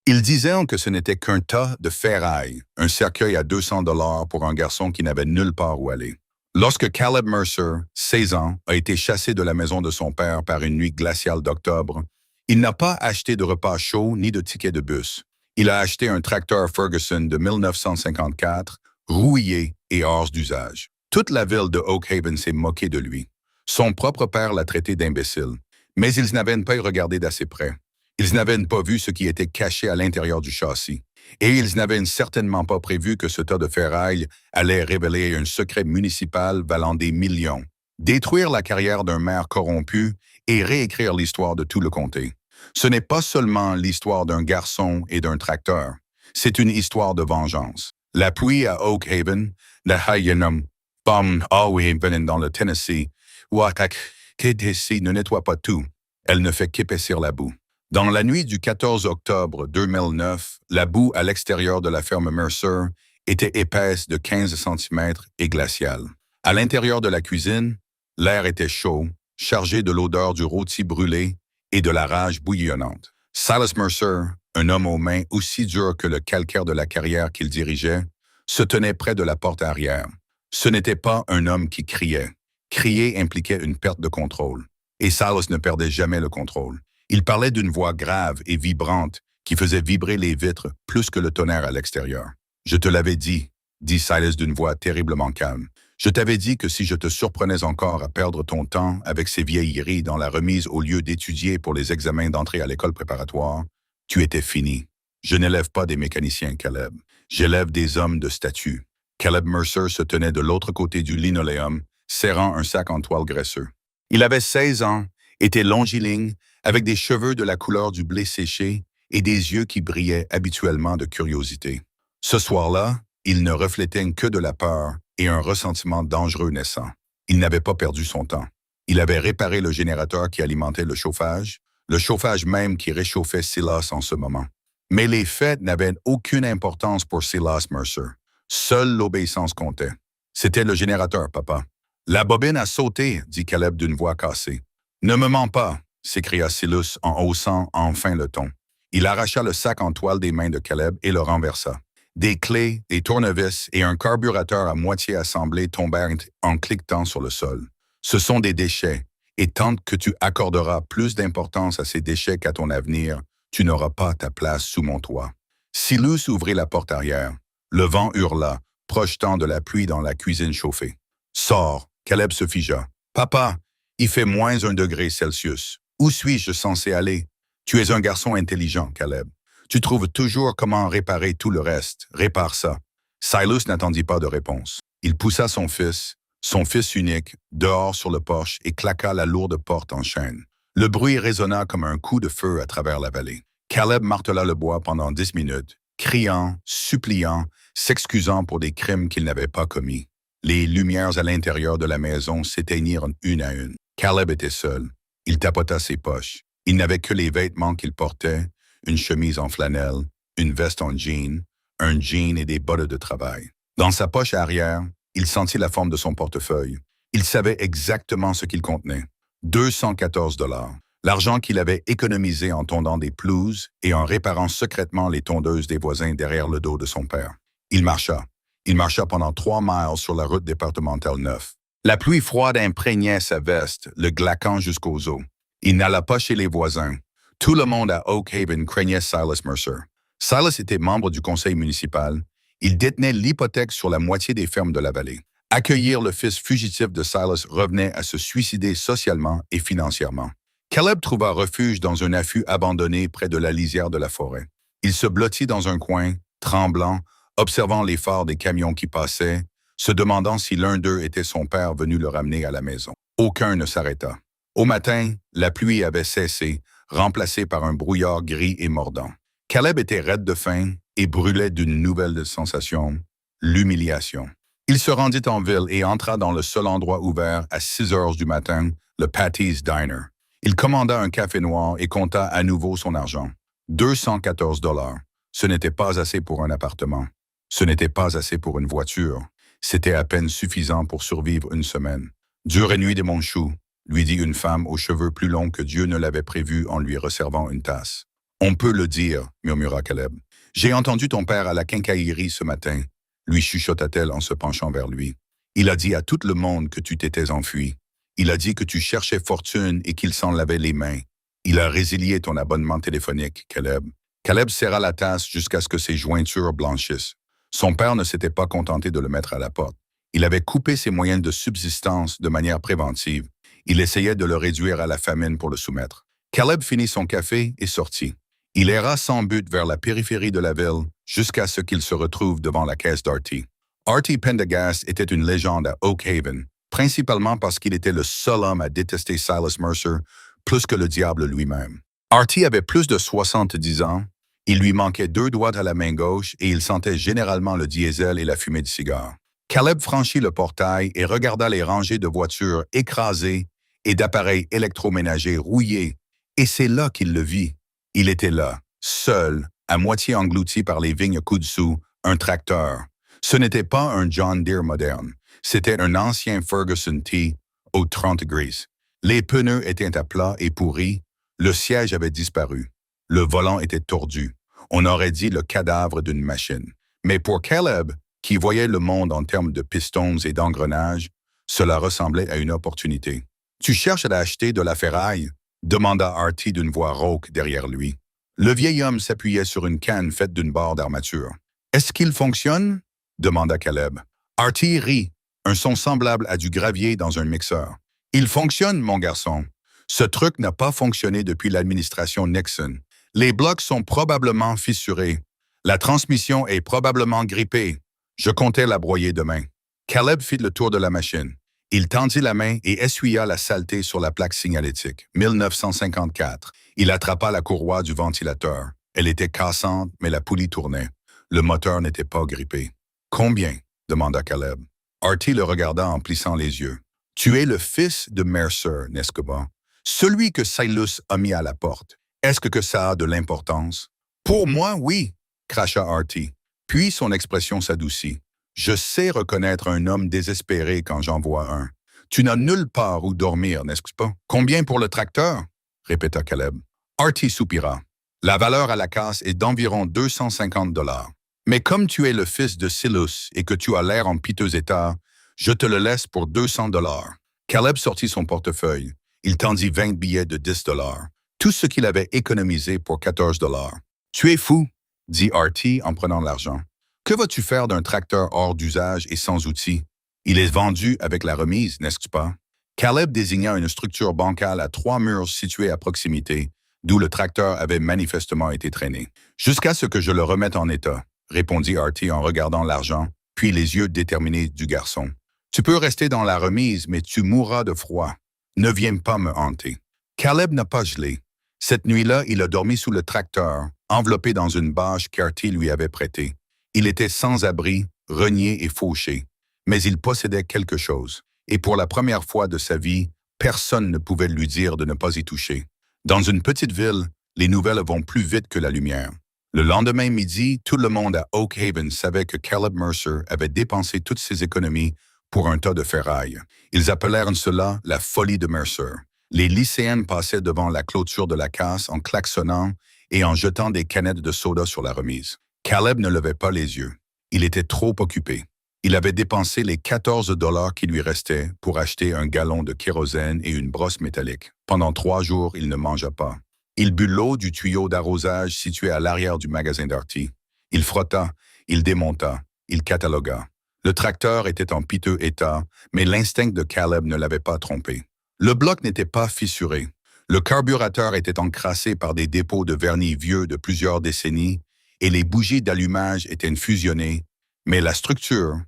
Ils disaient que ce n'était qu'un tas de ferraille, un cercueil à 200 $ pour un garçon qui n'avait nulle part où aller. Lorsque Caleb Mercer, 16 ans, a été chassé de la maison de son père par une nuit glaciale d'octobre, il n'a pas acheté de repas chaud ni de ticket de bus. Il a acheté un tracteur Ferguson de 1954, rouillé et hors d'usage. Toute la ville de Oak Haven s'est moquée de lui. Son propre père l'a traité d'imbécile, mais ils n'avaient pas regardé d'assez près. Ils n'avaient pas vu ce qui était caché à l'intérieur du châssis. Et ils n'avaient certainement pas prévu que ce tas de ferraille allait révéler un secret municipal valant des millions, détruire la carrière d'un maire corrompu et réécrire l'histoire de tout le comté. Ce n'est pas seulement l'histoire d'un garçon et d'un tracteur, c'est une histoire de vengeance. La pluie à Oak Haven, la Hayenum, Bum, Haven dans le Tennessee, Watak, KTC ne nettoie pas tout, elle ne fait qu'épaissir la boue. Dans la nuit du 14 octobre 2009, la boue à l'extérieur de la ferme Mercer était épaisse de 15 cm et glaciale. À l'intérieur de la cuisine, l'air était chaud, chargé de l'odeur du rôti brûlé et de la rage bouillonnante. Silas Mercer, un homme aux mains aussi dures que le calcaire de la carrière qu'il dirigeait, se tenait près de la porte arrière. Ce n'était pas un homme qui criait. Crier impliquait une perte de contrôle, et Silas ne perdait jamais le contrôle. Il parlait d'une voix grave et vibrante qui faisait vibrer les vitres plus que le tonnerre à l'extérieur. « Je te l'avais dit », dit Silas d'une voix terriblement calme. « Je t'avais dit que si je te surprenais encore à perdre ton temps avec ces vieilleries dans la remise au lieu d'étudier pour les examens d'entrée à l'école préparatoire, tu étais fini. Je n'élève pas des mécaniciens, Caleb. J'élève des hommes de statut. » Caleb Mercer se tenait de l'autre côté du linoléum, serrant un sac en toile graisseux. Il avait 16 ans, était longiligne, avec des cheveux de la couleur du blé séché et des yeux qui brillaient habituellement de curiosité. Ce soir-là, il ne reflétait que de la peur et un ressentiment dangereux naissant. Il n'avait pas perdu son temps. Il avait réparé le générateur qui alimentait le chauffage même qui réchauffait Silas en ce moment. Mais les faits n'avaient aucune importance pour Silas Mercer. Seule l'obéissance comptait. C'était le générateur, papa. « La bobine a sauté, » dit Caleb d'une voix cassée. « Ne me mens pas, » s'écria Silas en haussant enfin le ton. Il arracha le sac en toile des mains de Caleb et le renversa. Des clés, des tournevis et un carburateur à moitié assemblé tombèrent en cliquetant sur le sol. Ce sont des déchets, et tant que tu accorderas plus d'importance à ces déchets qu'à ton avenir, tu n'auras pas ta place sous mon toit. Silas ouvrit la porte arrière. Le vent hurla, projetant de la pluie dans la cuisine chauffée. « Sors !» Caleb se figea. « Papa, il fait moins 1 degré Celsius. Où suis-je censé aller? Tu es un garçon intelligent, Caleb. Tu trouves toujours comment réparer tout le reste. Répare ça. » Silas n'attendit pas de réponse. Il poussa son fils unique, dehors sur le porche et claqua la lourde porte en chaîne. Le bruit résonna comme un coup de feu à travers la vallée. Caleb martela le bois pendant 10 minutes, criant, suppliant, s'excusant pour des crimes qu'il n'avait pas commis. Les lumières à l'intérieur de la maison s'éteignirent une à une. Caleb était seul. Il tapota ses poches. Il n'avait que les vêtements qu'il portait, une chemise en flanelle, une veste en jean, un jean et des bottes de travail. Dans sa poche arrière, il sentit la forme de son portefeuille. Il savait exactement ce qu'il contenait. 214 $. L'argent qu'il avait économisé en tondant des pelouses et en réparant secrètement les tondeuses des voisins derrière le dos de son père. Il marcha. Il marcha pendant 3 miles sur la route départementale 9. La pluie froide imprégnait sa veste, le glaquant jusqu'aux os. Il n'alla pas chez les voisins. Tout le monde à Oak Haven craignait Silas Mercer. Silas était membre du conseil municipal. Il détenait l'hypothèque sur la moitié des fermes de la vallée. Accueillir le fils fugitif de Silas revenait à se suicider socialement et financièrement. Caleb trouva refuge dans un affût abandonné près de la lisière de la forêt. Il se blottit dans un coin, tremblant, observant les phares des camions qui passaient, se demandant si l'un d'eux était son père venu le ramener à la maison. Aucun ne s'arrêta. Au matin, la pluie avait cessé, remplacée par un brouillard gris et mordant. Caleb était raide de faim et brûlait d'une nouvelle sensation, l'humiliation. Il se rendit en ville et entra dans le seul endroit ouvert à 6 heures du matin, le Patty's Diner. Il commanda un café noir et compta à nouveau son argent. 214 $. Ce n'était pas assez pour un appartement. Ce n'était pas assez pour une voiture. C'était à peine suffisant pour survivre une semaine. « Dure et nuit de mon chou », lui dit une femme aux cheveux plus longs que Dieu ne l'avait prévu en lui resservant une tasse. On peut le dire, murmura Caleb. J'ai entendu ton père à la quincaillerie ce matin, lui chuchota-t-elle en se penchant vers lui. Il a dit à tout le monde que tu t'étais enfui. Il a dit que tu cherchais fortune et qu'il s'en lavait les mains. Il a résilié ton abonnement téléphonique, Caleb. Caleb serra la tasse jusqu'à ce que ses jointures blanchissent. Son père ne s'était pas contenté de le mettre à la porte. Il avait coupé ses moyens de subsistance de manière préventive. Il essayait de le réduire à la famine pour le soumettre. Caleb finit son café et sortit. Il erra sans but vers la périphérie de la ville jusqu'à ce qu'il se retrouve devant la caisse d'Artie. Artie Pendergast était une légende à Oak Haven, principalement parce qu'il était le seul homme à détester Silas Mercer plus que le diable lui-même. Artie avait plus de 70 ans, il lui manquait 2 doigts à la main gauche et il sentait généralement le diesel et la fumée de cigare. Caleb franchit le portail et regarda les rangées de voitures écrasées et d'appareils électroménagers rouillés, et c'est là qu'il le vit. Il était là, seul, à moitié englouti par les vignes Kudzu, un tracteur. Ce n'était pas un John Deere moderne, c'était un ancien Ferguson T aux 30 grises. Les pneus étaient à plat et pourris, le siège avait disparu, le volant était tordu. On aurait dit le cadavre d'une machine. Mais pour Caleb, qui voyait le monde en termes de pistons et d'engrenages, cela ressemblait à une opportunité. « Tu cherches à acheter de la ferraille ?» demanda Artie d'une voix rauque derrière lui. Le vieil homme s'appuyait sur une canne faite d'une barre d'armature. « Est-ce qu'il fonctionne ?» demanda Caleb. Artie rit, un son semblable à du gravier dans un mixeur. « Il fonctionne, mon garçon. Ce truc n'a pas fonctionné depuis l'administration Nixon. Les blocs sont probablement fissurés. La transmission est probablement grippée. Je comptais la broyer demain. » Caleb fit le tour de la machine. Il tendit la main et essuya la saleté sur la plaque signalétique. 1954. Il attrapa la courroie du ventilateur. Elle était cassante, mais la poulie tournait. Le moteur n'était pas grippé. « Combien ?» demanda Caleb. Artie le regarda en plissant les yeux. « Tu es le fils de Mercer, n'est-ce pas? Celui que Silas a mis à la porte. Est-ce que ça a de l'importance? »« Pour moi, oui, » cracha Artie. Puis son expression s'adoucit. « Je sais reconnaître un homme désespéré quand j'en vois un. Tu n'as nulle part où dormir, n'est-ce pas? Combien pour le tracteur? » répéta Caleb. Artie soupira. « La valeur à la casse est d'environ 250 $. Mais comme tu es le fils de Silas et que tu as l'air en piteux état, je te le laisse pour 200 $. Caleb sortit son portefeuille. Il tendit 20 billets de 10 $. Tout ce qu'il avait économisé pour 14 $. « Tu es fou, » dit Artie en prenant l'argent. « Que vas-tu faire d'un tracteur hors d'usage et sans outils? Il est vendu avec la remise, n'est-ce pas? » Caleb désigna une structure bancale à 3 murs situés à proximité, d'où le tracteur avait manifestement été traîné. « Jusqu'à ce que je le remette en état, » répondit Artie en regardant l'argent, puis les yeux déterminés du garçon. « Tu peux rester dans la remise, mais tu mourras de froid. Ne viens pas me hanter. » Caleb n'a pas gelé. Cette nuit-là, il a dormi sous le tracteur, enveloppé dans une bâche qu'Artie lui avait prêtée. Il était sans abri, renié et fauché, mais il possédait quelque chose, et pour la première fois de sa vie, personne ne pouvait lui dire de ne pas y toucher. Dans une petite ville, les nouvelles vont plus vite que la lumière. Le lendemain midi, tout le monde à Oak Haven savait que Caleb Mercer avait dépensé toutes ses économies pour un tas de ferraille. Ils appelèrent cela la folie de Mercer. Les lycéennes passaient devant la clôture de la casse en klaxonnant et en jetant des canettes de soda sur la remise. Caleb ne levait pas les yeux. Il était trop occupé. Il avait dépensé les 14 $ qui lui restaient pour acheter un gallon de kérosène et une brosse métallique. Pendant 3 jours, il ne mangea pas. Il but l'eau du tuyau d'arrosage situé à l'arrière du magasin d'Artie. Il frotta, il démonta, il catalogua. Le tracteur était en piteux état, mais l'instinct de Caleb ne l'avait pas trompé. Le bloc n'était pas fissuré. Le carburateur était encrassé par des dépôts de vernis vieux de plusieurs décennies et les bougies d'allumage étaient fusionnées, mais la structure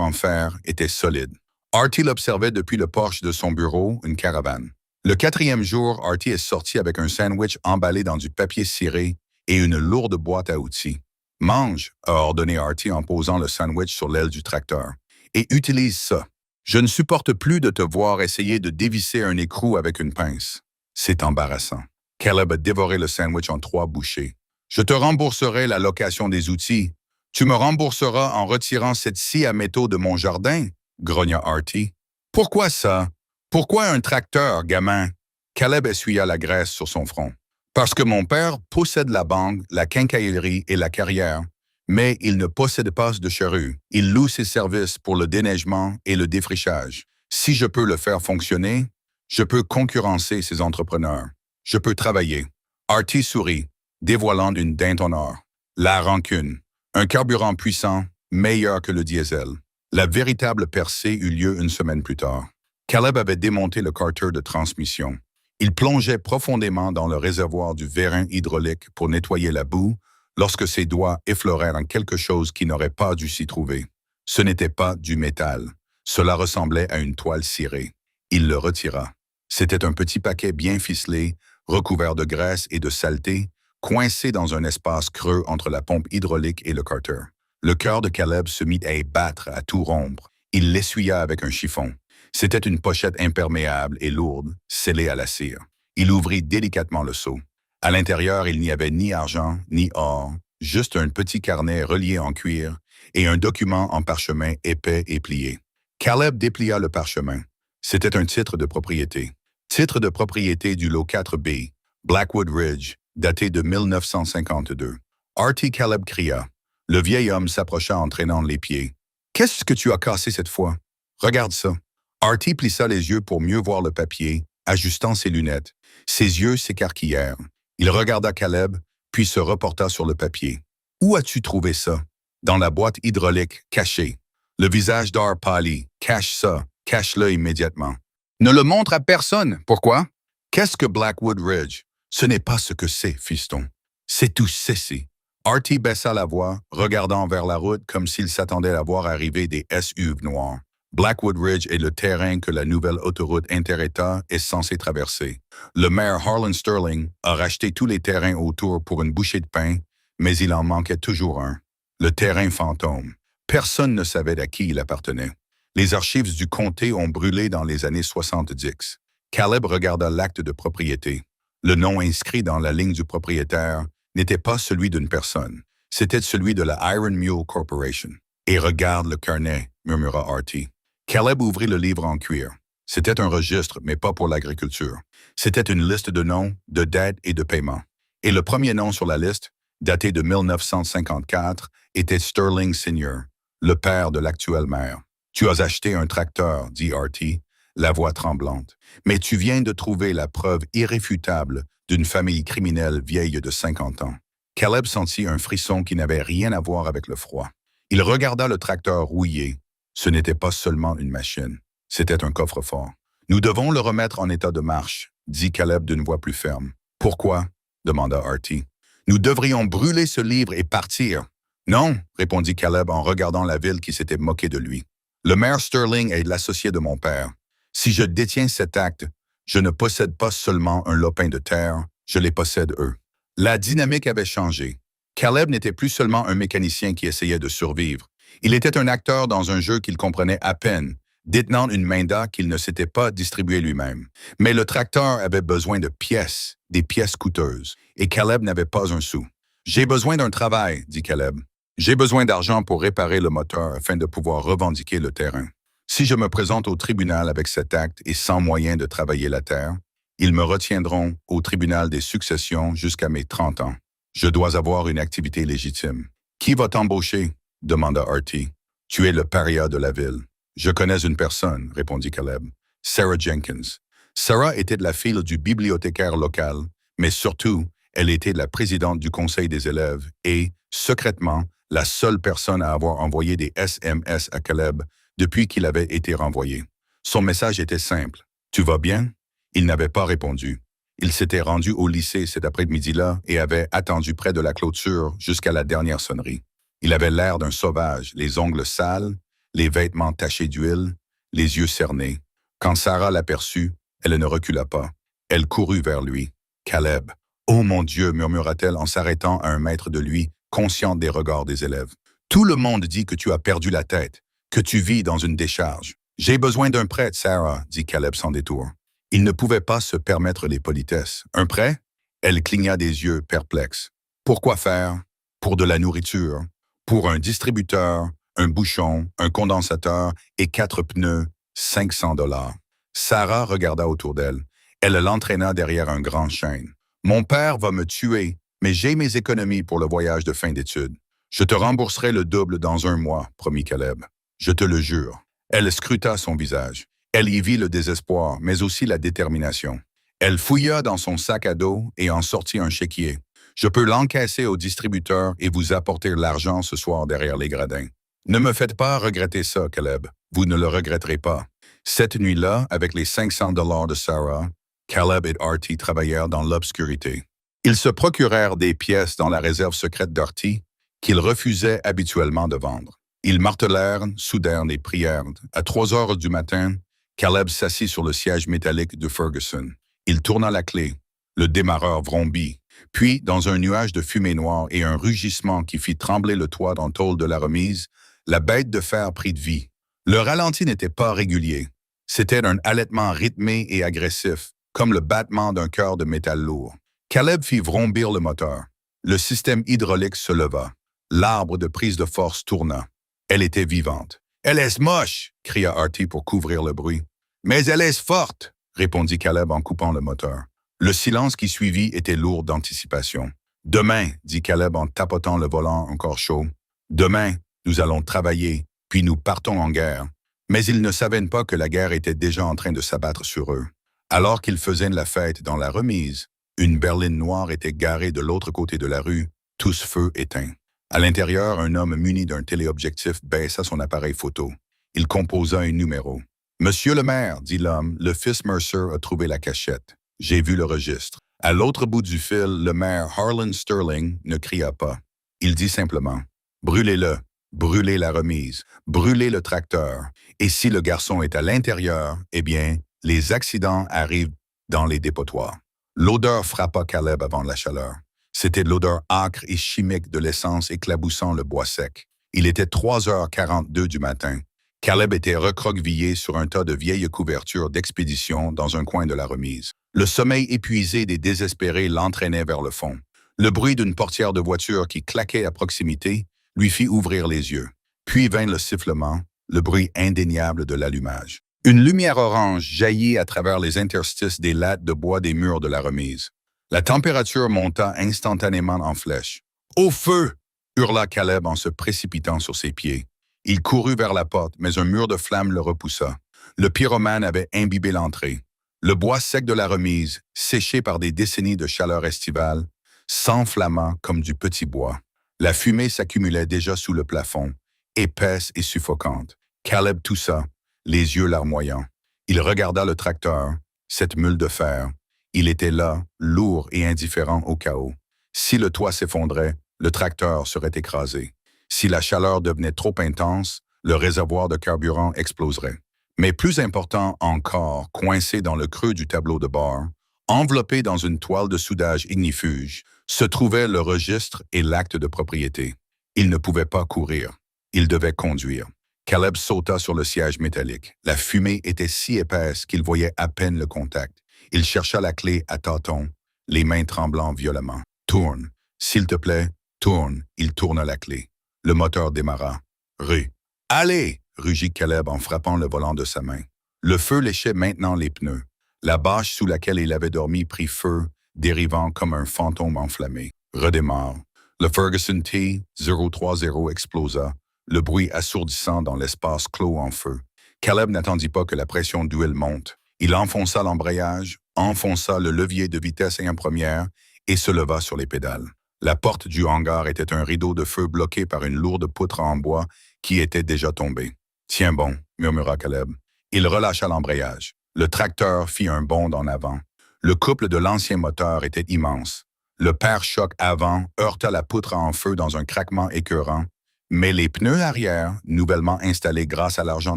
en fer, était solide. Artie l'observait depuis le porche de son bureau, une caravane. Le 4e jour, Artie est sorti avec un sandwich emballé dans du papier ciré et une lourde boîte à outils. « Mange », a ordonné Artie en posant le sandwich sur l'aile du tracteur. « Et utilise ça. Je ne supporte plus de te voir essayer de dévisser un écrou avec une pince. C'est embarrassant. » Caleb a dévoré le sandwich en 3 bouchées. « Je te rembourserai la location des outils. Tu me rembourseras en retirant cette scie à métaux de mon jardin, » grogna Artie. « Pourquoi ça? Pourquoi un tracteur, gamin? » Caleb essuya la graisse sur son front. « Parce que mon père possède la banque, la quincaillerie et la carrière, mais il ne possède pas de charrue. Il loue ses services pour le déneigement et le défrichage. Si je peux le faire fonctionner, je peux concurrencer ces entrepreneurs. Je peux travailler. Artie sourit, dévoilant une dinde en or. La rancune. Un carburant puissant, meilleur que le diesel. La véritable percée eut lieu une semaine plus tard. Caleb avait démonté le carter de transmission. Il plongeait profondément dans le réservoir du vérin hydraulique pour nettoyer la boue lorsque ses doigts effleurèrent en quelque chose qui n'aurait pas dû s'y trouver. Ce n'était pas du métal. Cela ressemblait à une toile cirée. Il le retira. C'était un petit paquet bien ficelé, recouvert de graisse et de saleté, coincé dans un espace creux entre la pompe hydraulique et le carter. Le cœur de Caleb se mit à battre, à tout rompre. Il l'essuya avec un chiffon. C'était une pochette imperméable et lourde, scellée à la cire. Il ouvrit délicatement le seau. À l'intérieur, il n'y avait ni argent, ni or, juste un petit carnet relié en cuir et un document en parchemin épais et plié. Caleb déplia le parchemin. C'était un titre de propriété. Titre de propriété du lot 4B, Blackwood Ridge, daté de 1952. Artie Caleb cria. Le vieil homme s'approcha en traînant les pieds. « Qu'est-ce que tu as cassé cette fois? Regarde ça. » Artie plissa les yeux pour mieux voir le papier, ajustant ses lunettes. Ses yeux s'écarquillèrent. Il regarda Caleb, puis se reporta sur le papier. « Où as-tu trouvé ça? »« Dans la boîte hydraulique, cachée. » Le visage d'Ar pâlit. « Cache ça, cache-le immédiatement. »« Ne le montre à personne. Pourquoi? »« Qu'est-ce que Blackwood Ridge? »« Ce n'est pas ce que c'est, fiston. C'est tout ceci. » Artie baissa la voix, regardant vers la route comme s'il s'attendait à voir arriver des SUV noirs. Blackwood Ridge est le terrain que la nouvelle autoroute inter-État est censée traverser. Le maire Harlan Sterling a racheté tous les terrains autour pour une bouchée de pain, mais il en manquait toujours un. Le terrain fantôme. Personne ne savait à qui il appartenait. Les archives du comté ont brûlé dans les années 70. Caleb regarda l'acte de propriété. Le nom inscrit dans la ligne du propriétaire n'était pas celui d'une personne. C'était celui de la Iron Mule Corporation. « Et regarde le carnet », murmura Artie. Caleb ouvrit le livre en cuir. C'était un registre, mais pas pour l'agriculture. C'était une liste de noms, de dettes et de paiements. Et le premier nom sur la liste, daté de 1954, était Sterling Sr., le père de l'actuel maire. « Tu as acheté un tracteur, » dit Artie, la voix tremblante. « Mais tu viens de trouver la preuve irréfutable d'une famille criminelle vieille de 50 ans. » Caleb sentit un frisson qui n'avait rien à voir avec le froid. Il regarda le tracteur rouillé. Ce n'était pas seulement une machine, c'était un coffre-fort. « Nous devons le remettre en état de marche, » dit Caleb d'une voix plus ferme. « Pourquoi? » demanda Artie. « Nous devrions brûler ce livre et partir. »« Non, » répondit Caleb en regardant la ville qui s'était moquée de lui. « Le maire Sterling est l'associé de mon père. Si je détiens cet acte, je ne possède pas seulement un lopin de terre, je les possède eux. » La dynamique avait changé. Caleb n'était plus seulement un mécanicien qui essayait de survivre. Il était un acteur dans un jeu qu'il comprenait à peine, détenant une main-d'œuvre qu'il ne s'était pas distribuée lui-même. Mais le tracteur avait besoin de pièces, des pièces coûteuses, et Caleb n'avait pas un sou. « J'ai besoin d'un travail, » dit Caleb. « J'ai besoin d'argent pour réparer le moteur afin de pouvoir revendiquer le terrain. Si je me présente au tribunal avec cet acte et sans moyen de travailler la terre, ils me retiendront au tribunal des successions jusqu'à mes 30 ans. Je dois avoir une activité légitime. « Qui va t'embaucher? » demanda Artie. « Tu es le paria de la ville. »« Je connais une personne, » répondit Caleb. « Sarah Jenkins. » Sarah était de la file du bibliothécaire local, mais surtout, elle était la présidente du conseil des élèves et, secrètement, la seule personne à avoir envoyé des SMS à Caleb depuis qu'il avait été renvoyé. Son message était simple. « Tu vas bien? » Il n'avait pas répondu. Il s'était rendu au lycée cet après-midi-là et avait attendu près de la clôture jusqu'à la dernière sonnerie. Il avait l'air d'un sauvage, les ongles sales, les vêtements tachés d'huile, les yeux cernés. Quand Sarah l'aperçut, elle ne recula pas. Elle courut vers lui. « Caleb! »« Oh mon Dieu !» murmura-t-elle en s'arrêtant à un mètre de lui, consciente des regards des élèves. « Tout le monde dit que tu as perdu la tête, que tu vis dans une décharge. »« J'ai besoin d'un prêt, Sarah, » dit Caleb sans détour. Il ne pouvait pas se permettre les politesses. « Un prêt? » Elle cligna des yeux, perplexe. « Pourquoi faire? Pour de la nourriture, pour un distributeur, un bouchon, un condensateur et 4 pneus, 500 $. Sarah regarda autour d'elle. Elle l'entraîna derrière un grand chêne. « Mon père va me tuer, mais j'ai mes économies pour le voyage de fin d'études. Je te rembourserai le double dans un mois, promit Caleb. Je te le jure. Elle scruta son visage. Elle y vit le désespoir, mais aussi la détermination. Elle fouilla dans son sac à dos et en sortit un chéquier. Je peux l'encaisser au distributeur et vous apporter l'argent ce soir derrière les gradins. Ne me faites pas regretter ça, Caleb. Vous ne le regretterez pas. Cette nuit-là, avec les 500 dollars de Sarah, Caleb et Artie travaillèrent dans l'obscurité. Ils se procurèrent des pièces dans la réserve secrète d'Artie qu'ils refusaient habituellement de vendre. Ils martelèrent, soudèrent et prièrent. À 3 heures du matin, Caleb s'assit sur le siège métallique de Ferguson. Il tourna la clé. Le démarreur vrombit. Puis, dans un nuage de fumée noire et un rugissement qui fit trembler le toit en tôle de la remise, la bête de fer prit de vie. Le ralenti n'était pas régulier. C'était un halètement rythmé et agressif, comme le battement d'un cœur de métal lourd. Caleb fit vrombir le moteur. Le système hydraulique se leva. L'arbre de prise de force tourna. Elle était vivante. « Elle est moche! » cria Artie pour couvrir le bruit. « Mais elle est forte! » répondit Caleb en coupant le moteur. Le silence qui suivit était lourd d'anticipation. « Demain, » dit Caleb en tapotant le volant encore chaud. « Demain, nous allons travailler, puis nous partons en guerre. » Mais ils ne savaient pas que la guerre était déjà en train de s'abattre sur eux. Alors qu'ils faisaient la fête dans la remise, une berline noire était garée de l'autre côté de la rue, tous feux éteints. À l'intérieur, un homme muni d'un téléobjectif baissa son appareil photo. Il composa un numéro. « Monsieur le maire, dit l'homme, le fils Mercer a trouvé la cachette. J'ai vu le registre. » À l'autre bout du fil, le maire Harlan Sterling ne cria pas. Il dit simplement « Brûlez-le, brûlez la remise, brûlez le tracteur. Et si le garçon est à l'intérieur, eh bien, les accidents arrivent dans les dépotoirs. » L'odeur frappa Caleb avant la chaleur. C'était l'odeur âcre et chimique de l'essence éclaboussant le bois sec. Il était 3h42 du matin. Caleb était recroquevillé sur un tas de vieilles couvertures d'expédition dans un coin de la remise. Le sommeil épuisé des désespérés l'entraînait vers le fond. Le bruit d'une portière de voiture qui claquait à proximité lui fit ouvrir les yeux. Puis vint le sifflement, le bruit indéniable de l'allumage. Une lumière orange jaillit à travers les interstices des lattes de bois des murs de la remise. La température monta instantanément en flèche. « Au feu !» hurla Caleb en se précipitant sur ses pieds. Il courut vers la porte, mais un mur de flammes le repoussa. Le pyromane avait imbibé l'entrée. Le bois sec de la remise, séché par des décennies de chaleur estivale, s'enflamma comme du petit bois. La fumée s'accumulait déjà sous le plafond, épaisse et suffocante. Caleb toussa, les yeux larmoyants. Il regarda le tracteur, cette mule de fer. Il était là, lourd et indifférent au chaos. Si le toit s'effondrait, le tracteur serait écrasé. Si la chaleur devenait trop intense, le réservoir de carburant exploserait. Mais plus important encore, coincé dans le creux du tableau de bord, enveloppé dans une toile de soudage ignifuge, se trouvaient le registre et l'acte de propriété. Il ne pouvait pas courir. Il devait conduire. Caleb sauta sur le siège métallique. La fumée était si épaisse qu'il voyait à peine le contact. Il chercha la clé à tâtons, les mains tremblant violemment. « Tourne. S'il te plaît, tourne. » Il tourna la clé. Le moteur démarra. « Rue. »« Allez !» rugit Caleb en frappant le volant de sa main. Le feu léchait maintenant les pneus. La bâche sous laquelle il avait dormi prit feu, dérivant comme un fantôme enflammé. Redémarre. Le Ferguson T-030 explosa, le bruit assourdissant dans l'espace clos en feu. Caleb n'attendit pas que la pression d'huile monte. Il enfonça l'embrayage, enfonça le levier de vitesse en première et se leva sur les pédales. La porte du hangar était un rideau de feu bloqué par une lourde poutre en bois qui était déjà tombée. « Tiens bon », murmura Caleb. Il relâcha l'embrayage. Le tracteur fit un bond en avant. Le couple de l'ancien moteur était immense. Le pare-choc avant heurta la poutre en feu dans un craquement écœurant, mais les pneus arrière, nouvellement installés grâce à l'argent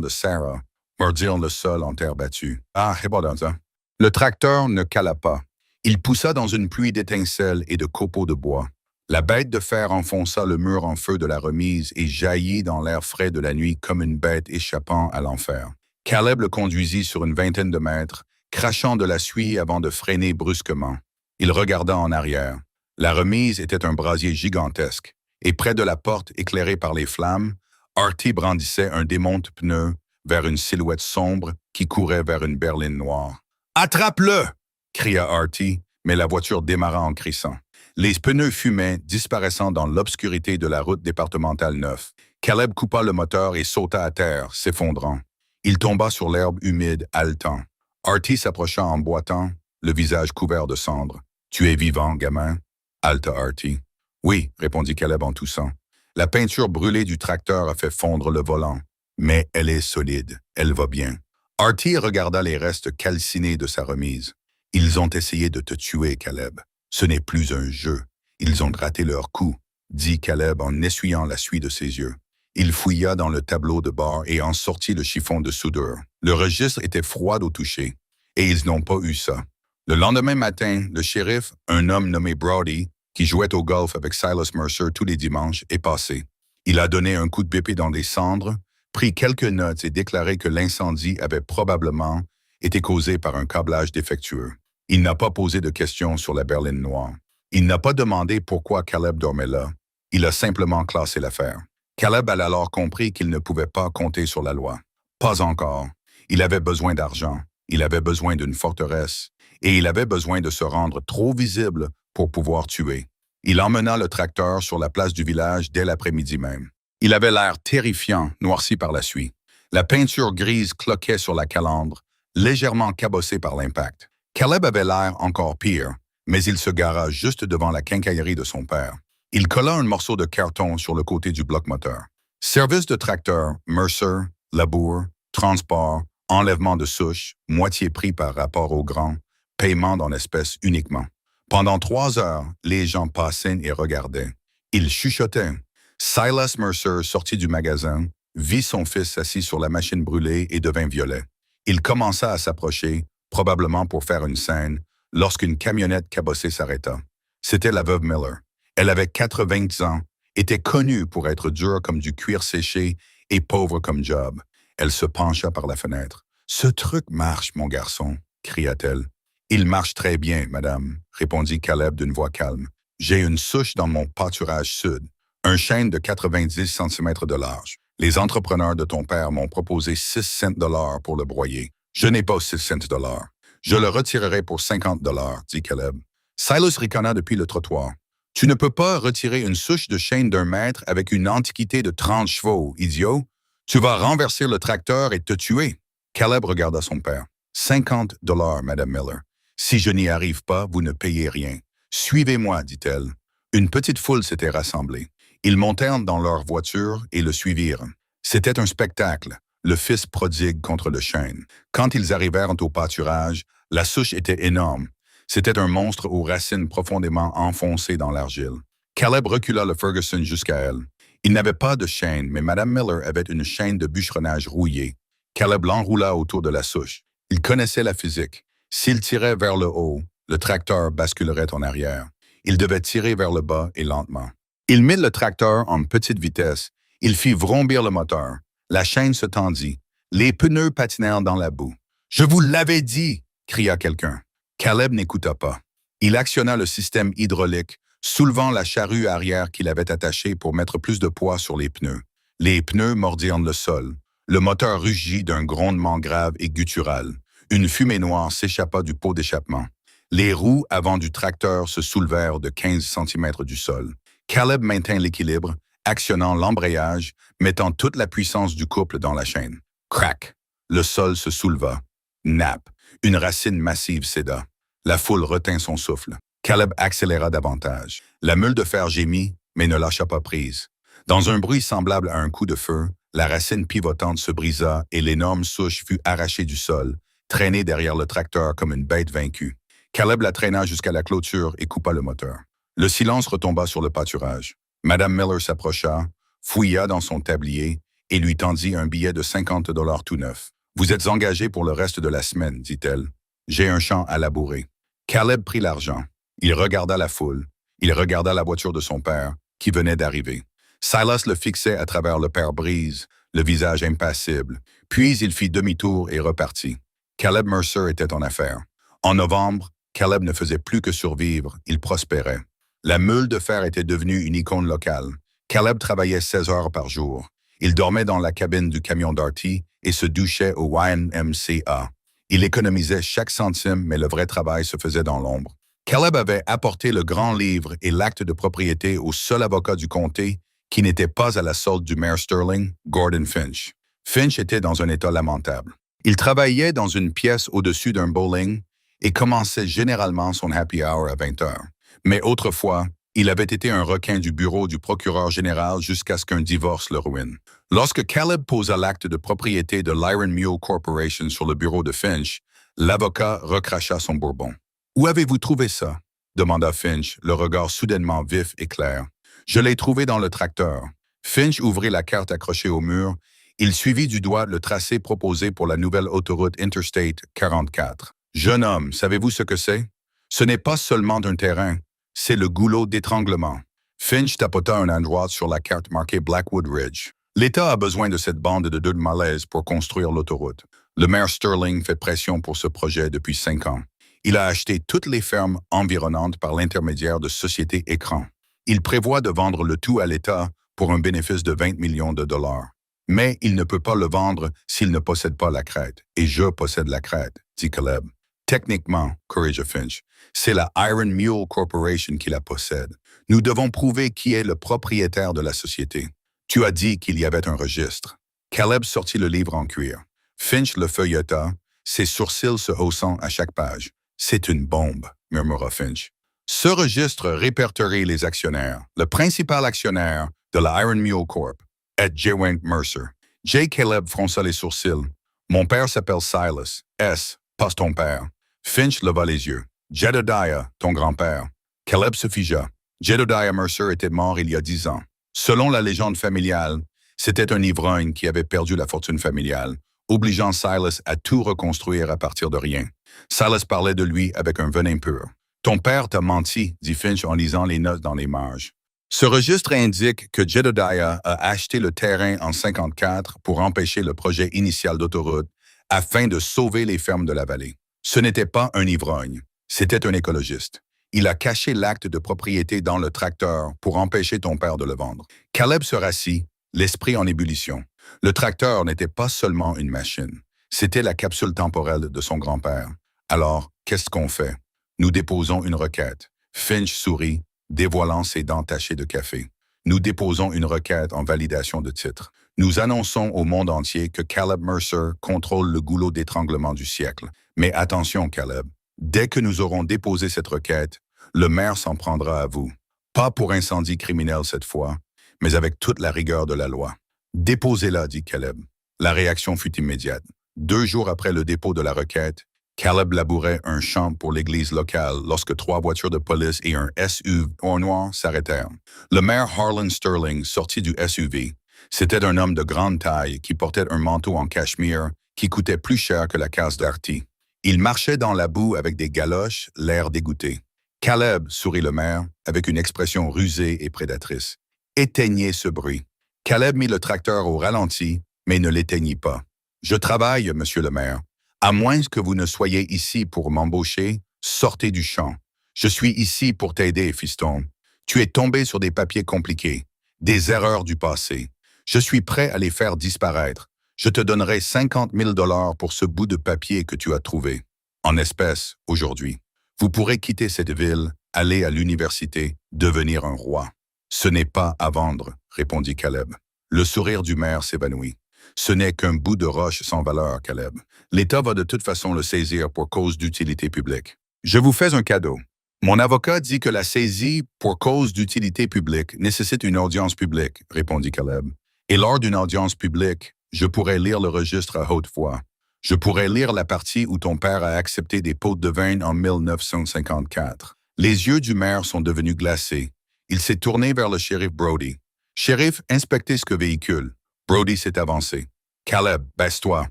de Sarah, mordirent le sol en terre battue. Ah, c'est pas dans ça. Le tracteur ne cala pas. Il poussa dans une pluie d'étincelles et de copeaux de bois. La bête de fer enfonça le mur en feu de la remise et jaillit dans l'air frais de la nuit comme une bête échappant à l'enfer. Caleb le conduisit sur une vingtaine de mètres, crachant de la suie avant de freiner brusquement. Il regarda en arrière. La remise était un brasier gigantesque, et près de la porte éclairée par les flammes, Artie brandissait un démonte-pneu vers une silhouette sombre qui courait vers une berline noire. « Attrape-le » cria Artie, mais la voiture démarra en crissant. Les pneus fumaient, disparaissant dans l'obscurité de la route départementale 9. Caleb coupa le moteur et sauta à terre, s'effondrant. Il tomba sur l'herbe humide, haletant. Artie s'approcha en boitant, le visage couvert de cendres. « Tu es vivant, gamin? » haleta Artie. « Oui, » répondit Caleb en toussant. La peinture brûlée du tracteur a fait fondre le volant. Mais elle est solide, elle va bien. Artie regarda les restes calcinés de sa remise. « Ils ont essayé de te tuer, Caleb. Ce n'est plus un jeu. Ils ont raté leur coup, » dit Caleb en essuyant la suie de ses yeux. Il fouilla dans le tableau de bord et en sortit le chiffon de soudure. Le registre était froid au toucher, et ils n'ont pas eu ça. Le lendemain matin, le shérif, un homme nommé Brody, qui jouait au golf avec Silas Mercer tous les dimanches, est passé. Il a donné un coup de bépée dans les cendres, pris quelques notes et déclaré que l'incendie avait probablement été causé par un câblage défectueux. Il n'a pas posé de questions sur la berline noire. Il n'a pas demandé pourquoi Caleb dormait là. Il a simplement classé l'affaire. Caleb a alors compris qu'il ne pouvait pas compter sur la loi. Pas encore. Il avait besoin d'argent. Il avait besoin d'une forteresse. Et il avait besoin de se rendre trop visible pour pouvoir tuer. Il emmena le tracteur sur la place du village dès l'après-midi même. Il avait l'air terrifiant, noirci par la suie. La peinture grise cloquait sur la calandre, légèrement cabossée par l'impact. Caleb avait l'air encore pire, mais il se gara juste devant la quincaillerie de son père. Il colla un morceau de carton sur le côté du bloc moteur. Service de tracteur, Mercer, labour, transport, enlèvement de souche, moitié prix par rapport au grand, paiement dans l'espèce uniquement. Pendant 3 heures, les gens passaient et regardaient. Ils chuchotaient. Silas Mercer sortit du magasin, vit son fils assis sur la machine brûlée et devint violet. Il commença à s'approcher, probablement pour faire une scène, lorsqu'une camionnette cabossée s'arrêta. C'était la veuve Miller. Elle avait 80 ans, était connue pour être dure comme du cuir séché et pauvre comme Job. Elle se pencha par la fenêtre. « Ce truc marche, mon garçon », cria-t-elle. « Il marche très bien, madame », répondit Caleb d'une voix calme. « J'ai une souche dans mon pâturage sud, un chêne de 90 cm de large. Les entrepreneurs de ton père m'ont proposé 6 cents de l'heure pour le broyer. Je n'ai pas 6 cents de l'heure. Je le retirerai pour 50 $, dit Caleb. Silas ricana depuis le trottoir. « Tu ne peux pas retirer une souche de chêne d'1 mètre avec une antiquité de 30 chevaux, idiot. Tu vas renverser le tracteur et te tuer. » Caleb regarda son père. « 50 $, Madame Miller. Si je n'y arrive pas, vous ne payez rien. Suivez-moi, dit-elle. » Une petite foule s'était rassemblée. Ils montèrent dans leur voiture et le suivirent. C'était un spectacle, le fils prodigue contre le chêne. Quand ils arrivèrent au pâturage, la souche était énorme. C'était un monstre aux racines profondément enfoncées dans l'argile. Caleb recula le Ferguson jusqu'à elle. Il n'avait pas de chaîne, mais Mme Miller avait une chaîne de bûcheronnage rouillée. Caleb l'enroula autour de la souche. Il connaissait la physique. S'il tirait vers le haut, le tracteur basculerait en arrière. Il devait tirer vers le bas et lentement. Il mit le tracteur en petite vitesse. Il fit vrombir le moteur. La chaîne se tendit. Les pneus patinèrent dans la boue. « Je vous l'avais dit !» cria quelqu'un. Caleb n'écouta pas. Il actionna le système hydraulique, soulevant la charrue arrière qu'il avait attachée pour mettre plus de poids sur les pneus. Les pneus mordirent le sol. Le moteur rugit d'un grondement grave et guttural. Une fumée noire s'échappa du pot d'échappement. Les roues avant du tracteur se soulevèrent de 15 cm du sol. Caleb maintint l'équilibre, actionnant l'embrayage, mettant toute la puissance du couple dans la chaîne. Crac! Le sol se souleva. Nappe! Une racine massive céda. La foule retint son souffle. Caleb accéléra davantage. La meule de fer gémit, mais ne lâcha pas prise. Dans un bruit semblable à un coup de feu, la racine pivotante se brisa et l'énorme souche fut arrachée du sol, traînée derrière le tracteur comme une bête vaincue. Caleb la traîna jusqu'à la clôture et coupa le moteur. Le silence retomba sur le pâturage. Madame Miller s'approcha, fouilla dans son tablier et lui tendit un billet de 50 $ tout neuf. « Vous êtes engagé pour le reste de la semaine, dit-elle. J'ai un champ à labourer. » Caleb prit l'argent. Il regarda la foule. Il regarda la voiture de son père, qui venait d'arriver. Silas le fixait à travers le pare-brise, le visage impassible. Puis il fit demi-tour et repartit. Caleb Mercer était en affaires. En novembre, Caleb ne faisait plus que survivre, il prospérait. La meule de fer était devenue une icône locale. Caleb travaillait 16 heures par jour. Il dormait dans la cabine du camion d'Artie et se douchait au YMCA. Il économisait chaque centime, mais le vrai travail se faisait dans l'ombre. Caleb avait apporté le grand livre et l'acte de propriété au seul avocat du comté qui n'était pas à la solde du maire Sterling, Gordon Finch. Finch était dans un état lamentable. Il travaillait dans une pièce au-dessus d'un bowling et commençait généralement son happy hour à 20 heures. Mais autrefois, il avait été un requin du bureau du procureur général jusqu'à ce qu'un divorce le ruine. Lorsque Caleb posa l'acte de propriété de l'Iron Mule Corporation sur le bureau de Finch, l'avocat recracha son bourbon. « Où avez-vous trouvé ça? » demanda Finch, le regard soudainement vif et clair. « Je l'ai trouvé dans le tracteur. » Finch ouvrit la carte accrochée au mur. Il suivit du doigt le tracé proposé pour la nouvelle autoroute Interstate 44. « Jeune homme, savez-vous ce que c'est? Ce n'est pas seulement un terrain, c'est le goulot d'étranglement. » Finch tapota un endroit sur la carte marquée Blackwood Ridge. L'État a besoin de cette bande de deux de malaise pour construire l'autoroute. Le maire Sterling fait pression pour ce projet depuis 5 ans. Il a acheté toutes les fermes environnantes par l'intermédiaire de sociétés écrans. Il prévoit de vendre le tout à l'État pour un bénéfice de 20 millions de dollars. Mais il ne peut pas le vendre s'il ne possède pas la crête. Et je possède la crête, dit Caleb. Techniquement, corrigea Finch, c'est la Iron Mule Corporation qui la possède. Nous devons prouver qui est le propriétaire de la société. Tu as dit qu'il y avait un registre. Caleb sortit le livre en cuir. Finch le feuilleta, ses sourcils se haussant à chaque page. C'est une bombe, murmura Finch. Ce registre répertorie les actionnaires. Le principal actionnaire de la Iron Mule Corp est J. Wayne Mercer. J. Caleb fronça les sourcils. Mon père s'appelle Silas. S. Pas ton père. Finch leva les yeux. Jedediah, ton grand-père. Caleb se figea. Jedediah Mercer était mort il y a 10 ans. Selon la légende familiale, c'était un ivrogne qui avait perdu la fortune familiale, obligeant Silas à tout reconstruire à partir de rien. Silas parlait de lui avec un venin pur. « Ton père t'a menti », dit Finch en lisant les notes dans les marges. Ce registre indique que Jedediah a acheté le terrain en 1954 pour empêcher le projet initial d'autoroute afin de sauver les fermes de la vallée. Ce n'était pas un ivrogne, c'était un écologiste. Il a caché l'acte de propriété dans le tracteur pour empêcher ton père de le vendre. Caleb se rassit, l'esprit en ébullition. Le tracteur n'était pas seulement une machine, c'était la capsule temporelle de son grand-père. Alors, qu'est-ce qu'on fait? Nous déposons une requête. Finch sourit, dévoilant ses dents tachées de café. Nous déposons une requête en validation de titre. Nous annonçons au monde entier que Caleb Mercer contrôle le goulot d'étranglement du siècle. Mais attention, Caleb, dès que nous aurons déposé cette requête, le maire s'en prendra à vous. Pas pour incendie criminel cette fois, mais avec toute la rigueur de la loi. Déposez-la, dit Caleb. La réaction fut immédiate. 2 jours après le dépôt de la requête, Caleb labourait un champ pour l'église locale lorsque 3 voitures de police et un SUV noir s'arrêtèrent. Le maire Harlan Sterling sortit du SUV. C'était un homme de grande taille qui portait un manteau en cachemire qui coûtait plus cher que la case d'Arty. Il marchait dans la boue avec des galoches, l'air dégoûté. « Caleb, » sourit le maire, avec une expression rusée et prédatrice. « Éteignez ce bruit. » Caleb mit le tracteur au ralenti, mais ne l'éteignit pas. « Je travaille, monsieur le maire. À moins que vous ne soyez ici pour m'embaucher, sortez du champ. Je suis ici pour t'aider, fiston. Tu es tombé sur des papiers compliqués, des erreurs du passé. Je suis prêt à les faire disparaître. Je te donnerai 50 000 $ pour ce bout de papier que tu as trouvé, en espèces, aujourd'hui. Vous pourrez quitter cette ville, aller à l'université, devenir un roi. Ce n'est pas à vendre, répondit Caleb. Le sourire du maire s'évanouit. Ce n'est qu'un bout de roche sans valeur, Caleb. L'État va de toute façon le saisir pour cause d'utilité publique. Je vous fais un cadeau. Mon avocat dit que la saisie pour cause d'utilité publique nécessite une audience publique, répondit Caleb. Et lors d'une audience publique, je pourrais lire le registre à haute voix. Je pourrais lire la partie où ton père a accepté des pots de vin en 1954. Les yeux du maire sont devenus glacés. Il s'est tourné vers le shérif Brody. « Shérif, inspectez ce véhicule. » Brody s'est avancé. « Caleb, baisse-toi.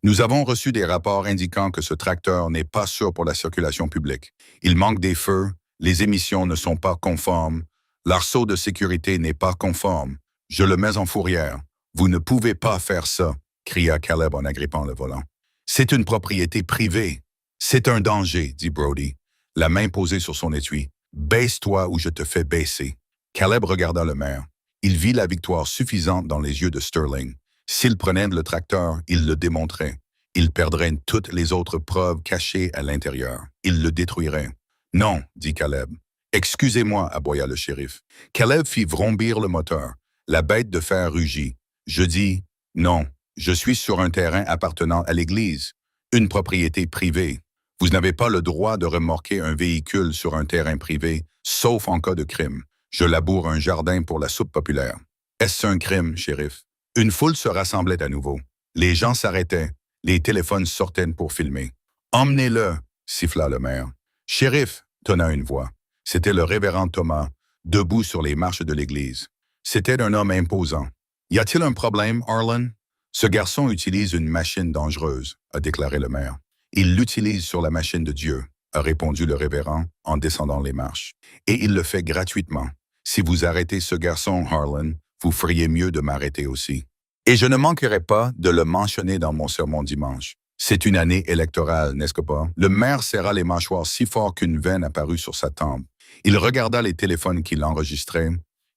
Nous avons reçu des rapports indiquant que ce tracteur n'est pas sûr pour la circulation publique. Il manque des feux, les émissions ne sont pas conformes, l'arceau de sécurité n'est pas conforme. Je le mets en fourrière. Vous ne pouvez pas faire ça, » cria Caleb en agrippant le volant. « C'est une propriété privée. C'est un danger, » dit Brody, la main posée sur son étui. « Baisse-toi ou je te fais baisser. » Caleb regarda le maire. Il vit la victoire suffisante dans les yeux de Sterling. S'il prenait le tracteur, il le démontrait. Il perdrait toutes les autres preuves cachées à l'intérieur. Il le détruirait. Non, dit Caleb. Excusez-moi, aboya le shérif. Caleb fit vrombir le moteur. La bête de fer rugit. Je dis, non, je suis sur un terrain appartenant à l'Église, une propriété privée. Vous n'avez pas le droit de remorquer un véhicule sur un terrain privé, sauf en cas de crime. Je laboure un jardin pour la soupe populaire. Est-ce un crime, shérif? Une foule se rassemblait à nouveau. Les gens s'arrêtaient. Les téléphones sortaient pour filmer. Emmenez-le, siffla le maire. Shérif, tonna une voix. C'était le révérend Thomas, debout sur les marches de l'église. C'était un homme imposant. Y a-t-il un problème, Harlan? Ce garçon utilise une machine dangereuse, a déclaré le maire. Il l'utilise sur la machine de Dieu, a répondu le révérend en descendant les marches. Et il le fait gratuitement. Si vous arrêtez ce garçon, Harlan, vous feriez mieux de m'arrêter aussi. Et je ne manquerai pas de le mentionner dans mon sermon dimanche. C'est une année électorale, n'est-ce pas? Le maire serra les mâchoires si fort qu'une veine apparut sur sa tempe. Il regarda les téléphones qui l'enregistraient.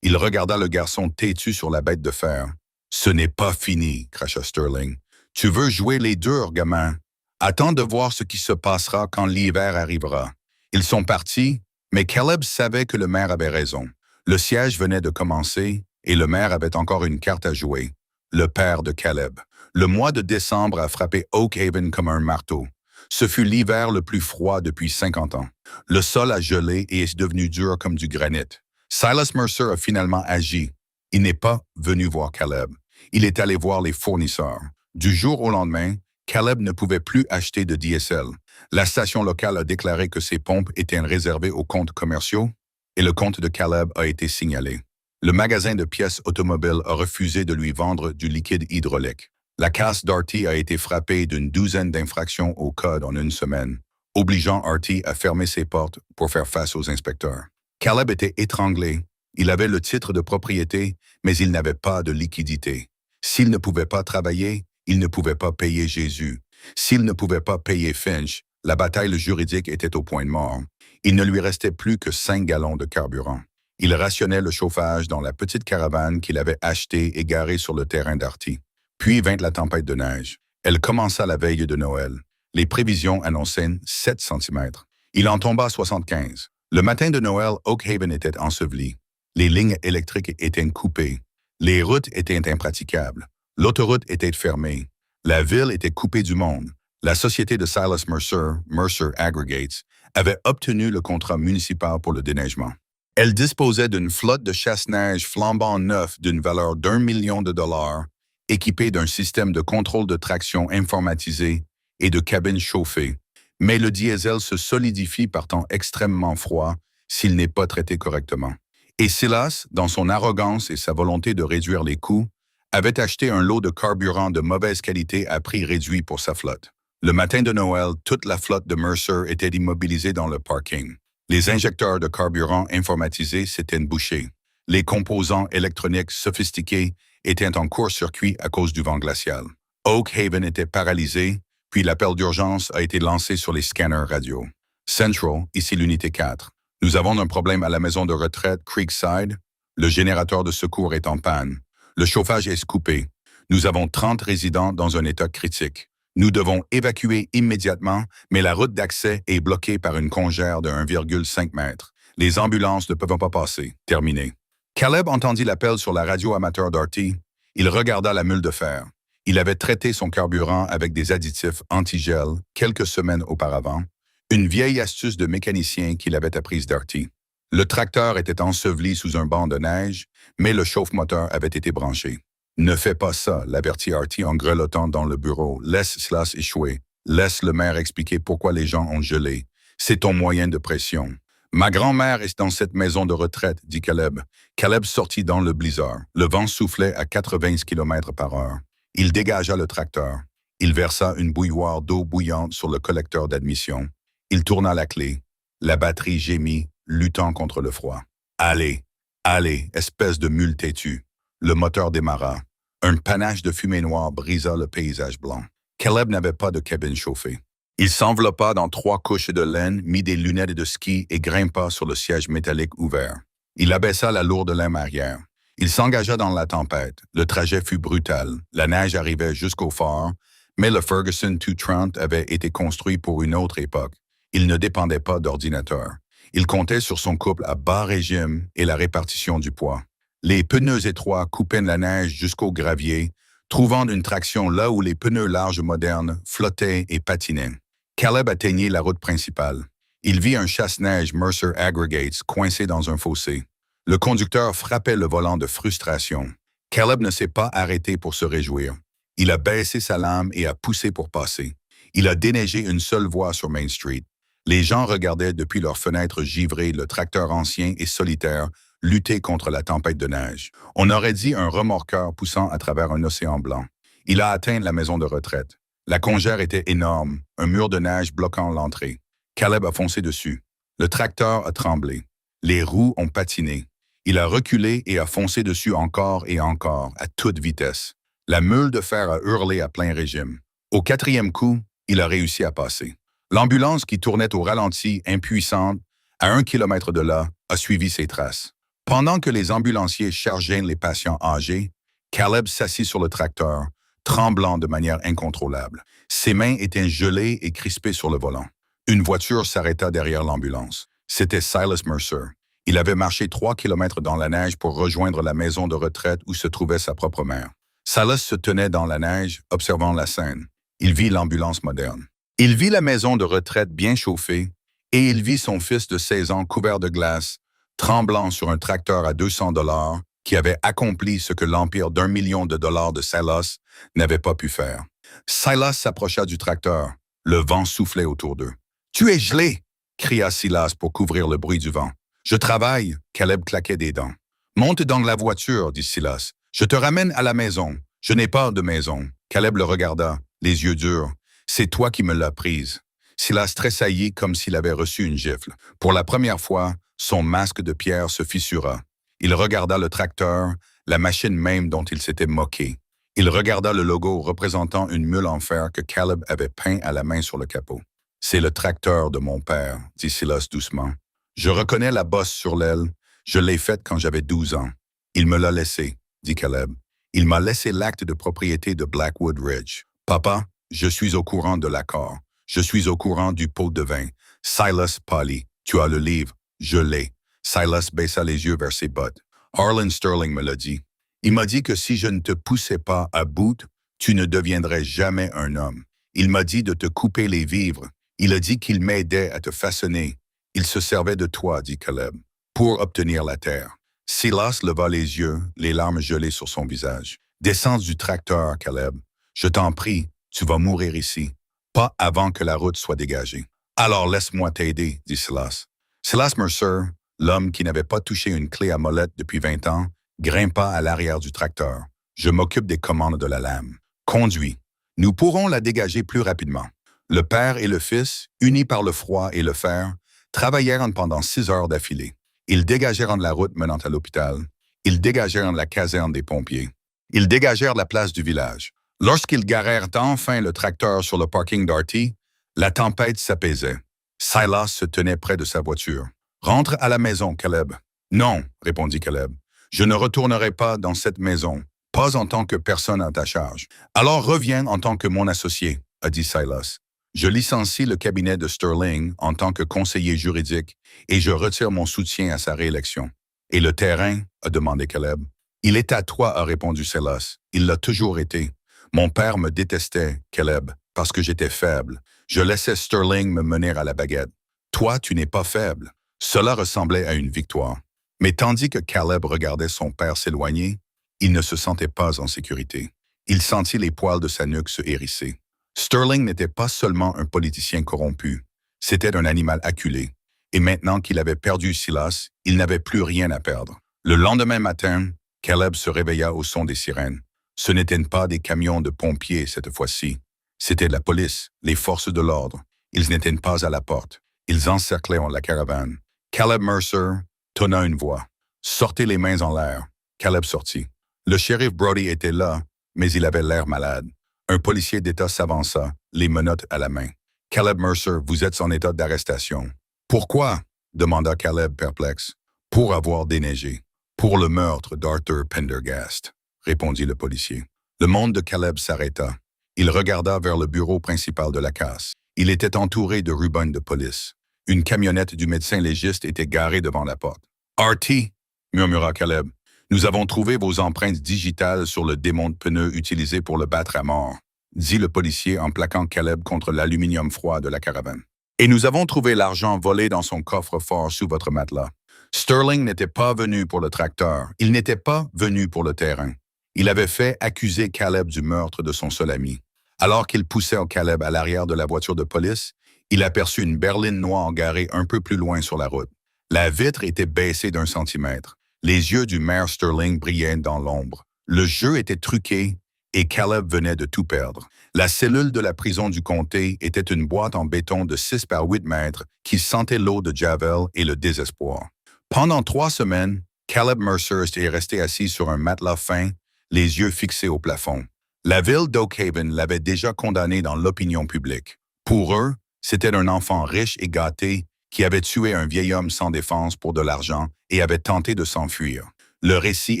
Il regarda le garçon têtu sur la bête de fer. « Ce n'est pas fini, » cracha Sterling. « Tu veux jouer les durs, gamin. Attends de voir ce qui se passera quand l'hiver arrivera. » Ils sont partis, mais Caleb savait que le maire avait raison. Le siège venait de commencer et le maire avait encore une carte à jouer. Le père de Caleb. Le mois de décembre a frappé Oak Haven comme un marteau. Ce fut l'hiver le plus froid depuis 50 ans. Le sol a gelé et est devenu dur comme du granit. Silas Mercer a finalement agi. Il n'est pas venu voir Caleb. Il est allé voir les fournisseurs. Du jour au lendemain, Caleb ne pouvait plus acheter de diesel. La station locale a déclaré que ses pompes étaient réservées aux comptes commerciaux et le compte de Caleb a été signalé. Le magasin de pièces automobiles a refusé de lui vendre du liquide hydraulique. La casse d'Arty a été frappée d'une douzaine d'infractions au code en une semaine, obligeant Arty à fermer ses portes pour faire face aux inspecteurs. Caleb était étranglé. Il avait le titre de propriété, mais il n'avait pas de liquidité. S'il ne pouvait pas travailler, il ne pouvait pas payer Jésus. S'il ne pouvait pas payer Finch, la bataille juridique était au point de mort. Il ne lui restait plus que 5 gallons de carburant. Il rationnait le chauffage dans la petite caravane qu'il avait achetée et garée sur le terrain d'Arty. Puis vint la tempête de neige. Elle commença la veille de Noël. Les prévisions annonçaient 7 cm. Il en tomba 75. Le matin de Noël, Oak Haven était enseveli. Les lignes électriques étaient coupées. Les routes étaient impraticables. L'autoroute était fermée. La ville était coupée du monde. La société de Silas Mercer, Mercer Aggregates, avait obtenu le contrat municipal pour le déneigement. Elle disposait d'une flotte de chasse-neige flambant neuf d'une valeur d'1 million de dollars, équipée d'un système de contrôle de traction informatisé et de cabines chauffées. Mais le diesel se solidifie par temps extrêmement froid s'il n'est pas traité correctement. Et Silas, dans son arrogance et sa volonté de réduire les coûts, avait acheté un lot de carburant de mauvaise qualité à prix réduit pour sa flotte. Le matin de Noël, toute la flotte de Mercer était immobilisée dans le parking. Les injecteurs de carburant informatisés s'étaient bouchés. Les composants électroniques sophistiqués étaient en court-circuit à cause du vent glacial. Oak Haven était paralysé, puis l'appel d'urgence a été lancé sur les scanners radio. Central, ici l'unité 4. Nous avons un problème à la maison de retraite Creekside. Le générateur de secours est en panne. Le chauffage est coupé. Nous avons 30 résidents dans un état critique. Nous devons évacuer immédiatement, mais la route d'accès est bloquée par une congère de 1,5 mètres. Les ambulances ne peuvent pas passer. Terminé. Caleb entendit l'appel sur la radio amateur d'Arty. Il regarda la mule de fer. Il avait traité son carburant avec des additifs anti-gel quelques semaines auparavant, une vieille astuce de mécanicien qu'il avait apprise d'Arty. Le tracteur était enseveli sous un banc de neige, mais le chauffe-moteur avait été branché. « Ne fais pas ça », l'avertit Arty en grelottant dans le bureau. « Laisse cela échouer. Laisse le maire expliquer pourquoi les gens ont gelé. C'est ton moyen de pression. » « Ma grand-mère est dans cette maison de retraite, » dit Caleb. Caleb sortit dans le blizzard. Le vent soufflait à 80 km/h. Il dégagea le tracteur. Il versa une bouilloire d'eau bouillante sur le collecteur d'admission. Il tourna la clé. La batterie gémit, luttant contre le froid. « Allez, allez, espèce de mule têtue. » Le moteur démarra. Un panache de fumée noire brisa le paysage blanc. Caleb n'avait pas de cabine chauffée. Il s'enveloppa dans 3 couches de laine, mit des lunettes de ski et grimpa sur le siège métallique ouvert. Il abaissa la lourde lame arrière. Il s'engagea dans la tempête. Le trajet fut brutal. La neige arrivait jusqu'au phare, mais le Ferguson 230 avait été construit pour une autre époque. Il ne dépendait pas d'ordinateur. Il comptait sur son couple à bas régime et la répartition du poids. Les pneus étroits coupaient la neige jusqu'au gravier, trouvant une traction là où les pneus larges modernes flottaient et patinaient. Caleb atteignit la route principale. Il vit un chasse-neige Mercer Aggregates coincé dans un fossé. Le conducteur frappait le volant de frustration. Caleb ne s'est pas arrêté pour se réjouir. Il a baissé sa lame et a poussé pour passer. Il a déneigé une seule voie sur Main Street. Les gens regardaient depuis leurs fenêtres givrées le tracteur ancien et solitaire lutter contre la tempête de neige. On aurait dit un remorqueur poussant à travers un océan blanc. Il a atteint la maison de retraite. La congère était énorme, un mur de neige bloquant l'entrée. Caleb a foncé dessus. Le tracteur a tremblé. Les roues ont patiné. Il a reculé et a foncé dessus encore et encore, à toute vitesse. La meule de fer a hurlé à plein régime. Au quatrième coup, il a réussi à passer. L'ambulance qui tournait au ralenti, impuissante, à 1 kilomètre de là, a suivi ses traces. Pendant que les ambulanciers chargeaient les patients âgés, Caleb s'assit sur le tracteur, tremblant de manière incontrôlable. Ses mains étaient gelées et crispées sur le volant. Une voiture s'arrêta derrière l'ambulance. C'était Silas Mercer. Il avait marché 3 kilomètres dans la neige pour rejoindre la maison de retraite où se trouvait sa propre mère. Silas se tenait dans la neige, observant la scène. Il vit l'ambulance moderne. Il vit la maison de retraite bien chauffée et il vit son fils de 16 ans couvert de glace, tremblant sur un tracteur à 200 $ qui avait accompli ce que l'empire d'1 million de dollars de Silas n'avait pas pu faire. Silas s'approcha du tracteur. Le vent soufflait autour d'eux. « Tu es gelé !» cria Silas pour couvrir le bruit du vent. « Je travaille !» Caleb claquait des dents. « Monte dans la voiture, dit Silas. Je te ramène à la maison. Je n'ai pas de maison. » Caleb le regarda, les yeux durs. « C'est toi qui me l'as prise. » Silas tressaillit comme s'il avait reçu une gifle. Pour la première fois, son masque de pierre se fissura. Il regarda le tracteur, la machine même dont il s'était moqué. Il regarda le logo représentant une mule en fer que Caleb avait peint à la main sur le capot. « C'est le tracteur de mon père, » dit Silas doucement. « Je reconnais la bosse sur l'aile. Je l'ai faite quand j'avais 12 ans. Il me l'a laissé, » dit Caleb. « Il m'a laissé l'acte de propriété de Blackwood Ridge. Papa, je suis au courant de l'accord. Je suis au courant du pot de vin. Silas Polly, tu as le livre. Je l'ai. » Silas baissa les yeux vers ses bottes. « Arlen Sterling me l'a dit. Il m'a dit que si je ne te poussais pas à bout, tu ne deviendrais jamais un homme. Il m'a dit de te couper les vivres. Il a dit qu'il m'aidait à te façonner. Il se servait de toi, dit Caleb, pour obtenir la terre. » Silas leva les yeux, les larmes gelées sur son visage. « Descends du tracteur, Caleb. Je t'en prie, tu vas mourir ici. Pas avant que la route soit dégagée. »« Alors laisse-moi t'aider, » dit Silas. Silas Mercer, l'homme qui n'avait pas touché une clé à molette depuis 20 ans, grimpa à l'arrière du tracteur. « Je m'occupe des commandes de la lame. Conduis. Nous pourrons la dégager plus rapidement. » Le père et le fils, unis par le froid et le fer, travaillèrent pendant 6 heures d'affilée. Ils dégagèrent la route menant à l'hôpital. Ils dégagèrent la caserne des pompiers. Ils dégagèrent la place du village. Lorsqu'ils garèrent enfin le tracteur sur le parking d'Arty, la tempête s'apaisait. Silas se tenait près de sa voiture. « Rentre à la maison, Caleb. »« Non, » répondit Caleb. « Je ne retournerai pas dans cette maison, pas en tant que personne à ta charge. »« Alors reviens en tant que mon associé, » a dit Silas. « Je licencie le cabinet de Sterling en tant que conseiller juridique et je retire mon soutien à sa réélection. »« Et le terrain ?» a demandé Caleb. « Il est à toi, » a répondu Silas. « Il l'a toujours été. Mon père me détestait, Caleb, parce que j'étais faible. Je laissais Sterling me mener à la baguette. Toi, tu n'es pas faible. » Cela ressemblait à une victoire. Mais tandis que Caleb regardait son père s'éloigner, il ne se sentait pas en sécurité. Il sentit les poils de sa nuque se hérisser. Sterling n'était pas seulement un politicien corrompu, c'était un animal acculé. Et maintenant qu'il avait perdu Silas, il n'avait plus rien à perdre. Le lendemain matin, Caleb se réveilla au son des sirènes. Ce n'étaient pas des camions de pompiers cette fois-ci. C'était la police, les forces de l'ordre. Ils n'étaient pas à la porte. Ils encerclaient la caravane. Caleb Mercer tonna une voix. « Sortez les mains en l'air. » Caleb sortit. Le shérif Brody était là, mais il avait l'air malade. Un policier d'État s'avança, les menottes à la main. « Caleb Mercer, vous êtes en état d'arrestation. »« Pourquoi ?» demanda Caleb perplexe. « Pour avoir déneigé. Pour le meurtre d'Arthur Pendergast, » répondit le policier. Le monde de Caleb s'arrêta. Il regarda vers le bureau principal de la casse. Il était entouré de rubans de police. Une camionnette du médecin légiste était garée devant la porte. « Artie !» murmura Caleb. « Nous avons trouvé vos empreintes digitales sur le démonte pneu utilisé pour le battre à mort, » dit le policier en plaquant Caleb contre l'aluminium froid de la caravane. « Et nous avons trouvé l'argent volé dans son coffre-fort sous votre matelas. » Sterling n'était pas venu pour le tracteur. Il n'était pas venu pour le terrain. Il avait fait accuser Caleb du meurtre de son seul ami. Alors qu'il poussait Caleb à l'arrière de la voiture de police, il aperçut une berline noire garée un peu plus loin sur la route. La vitre était baissée d'1 centimètre. Les yeux du maire Sterling brillaient dans l'ombre. Le jeu était truqué et Caleb venait de tout perdre. La cellule de la prison du comté était une boîte en béton de 6 par 8 mètres qui sentait l'eau de Javel et le désespoir. Pendant 3 semaines, Caleb Mercer est resté assis sur un matelas fin, les yeux fixés au plafond. La ville d'Oakhaven l'avait déjà condamné dans l'opinion publique. Pour eux, c'était un enfant riche et gâté qui avait tué un vieil homme sans défense pour de l'argent et avait tenté de s'enfuir. Le récit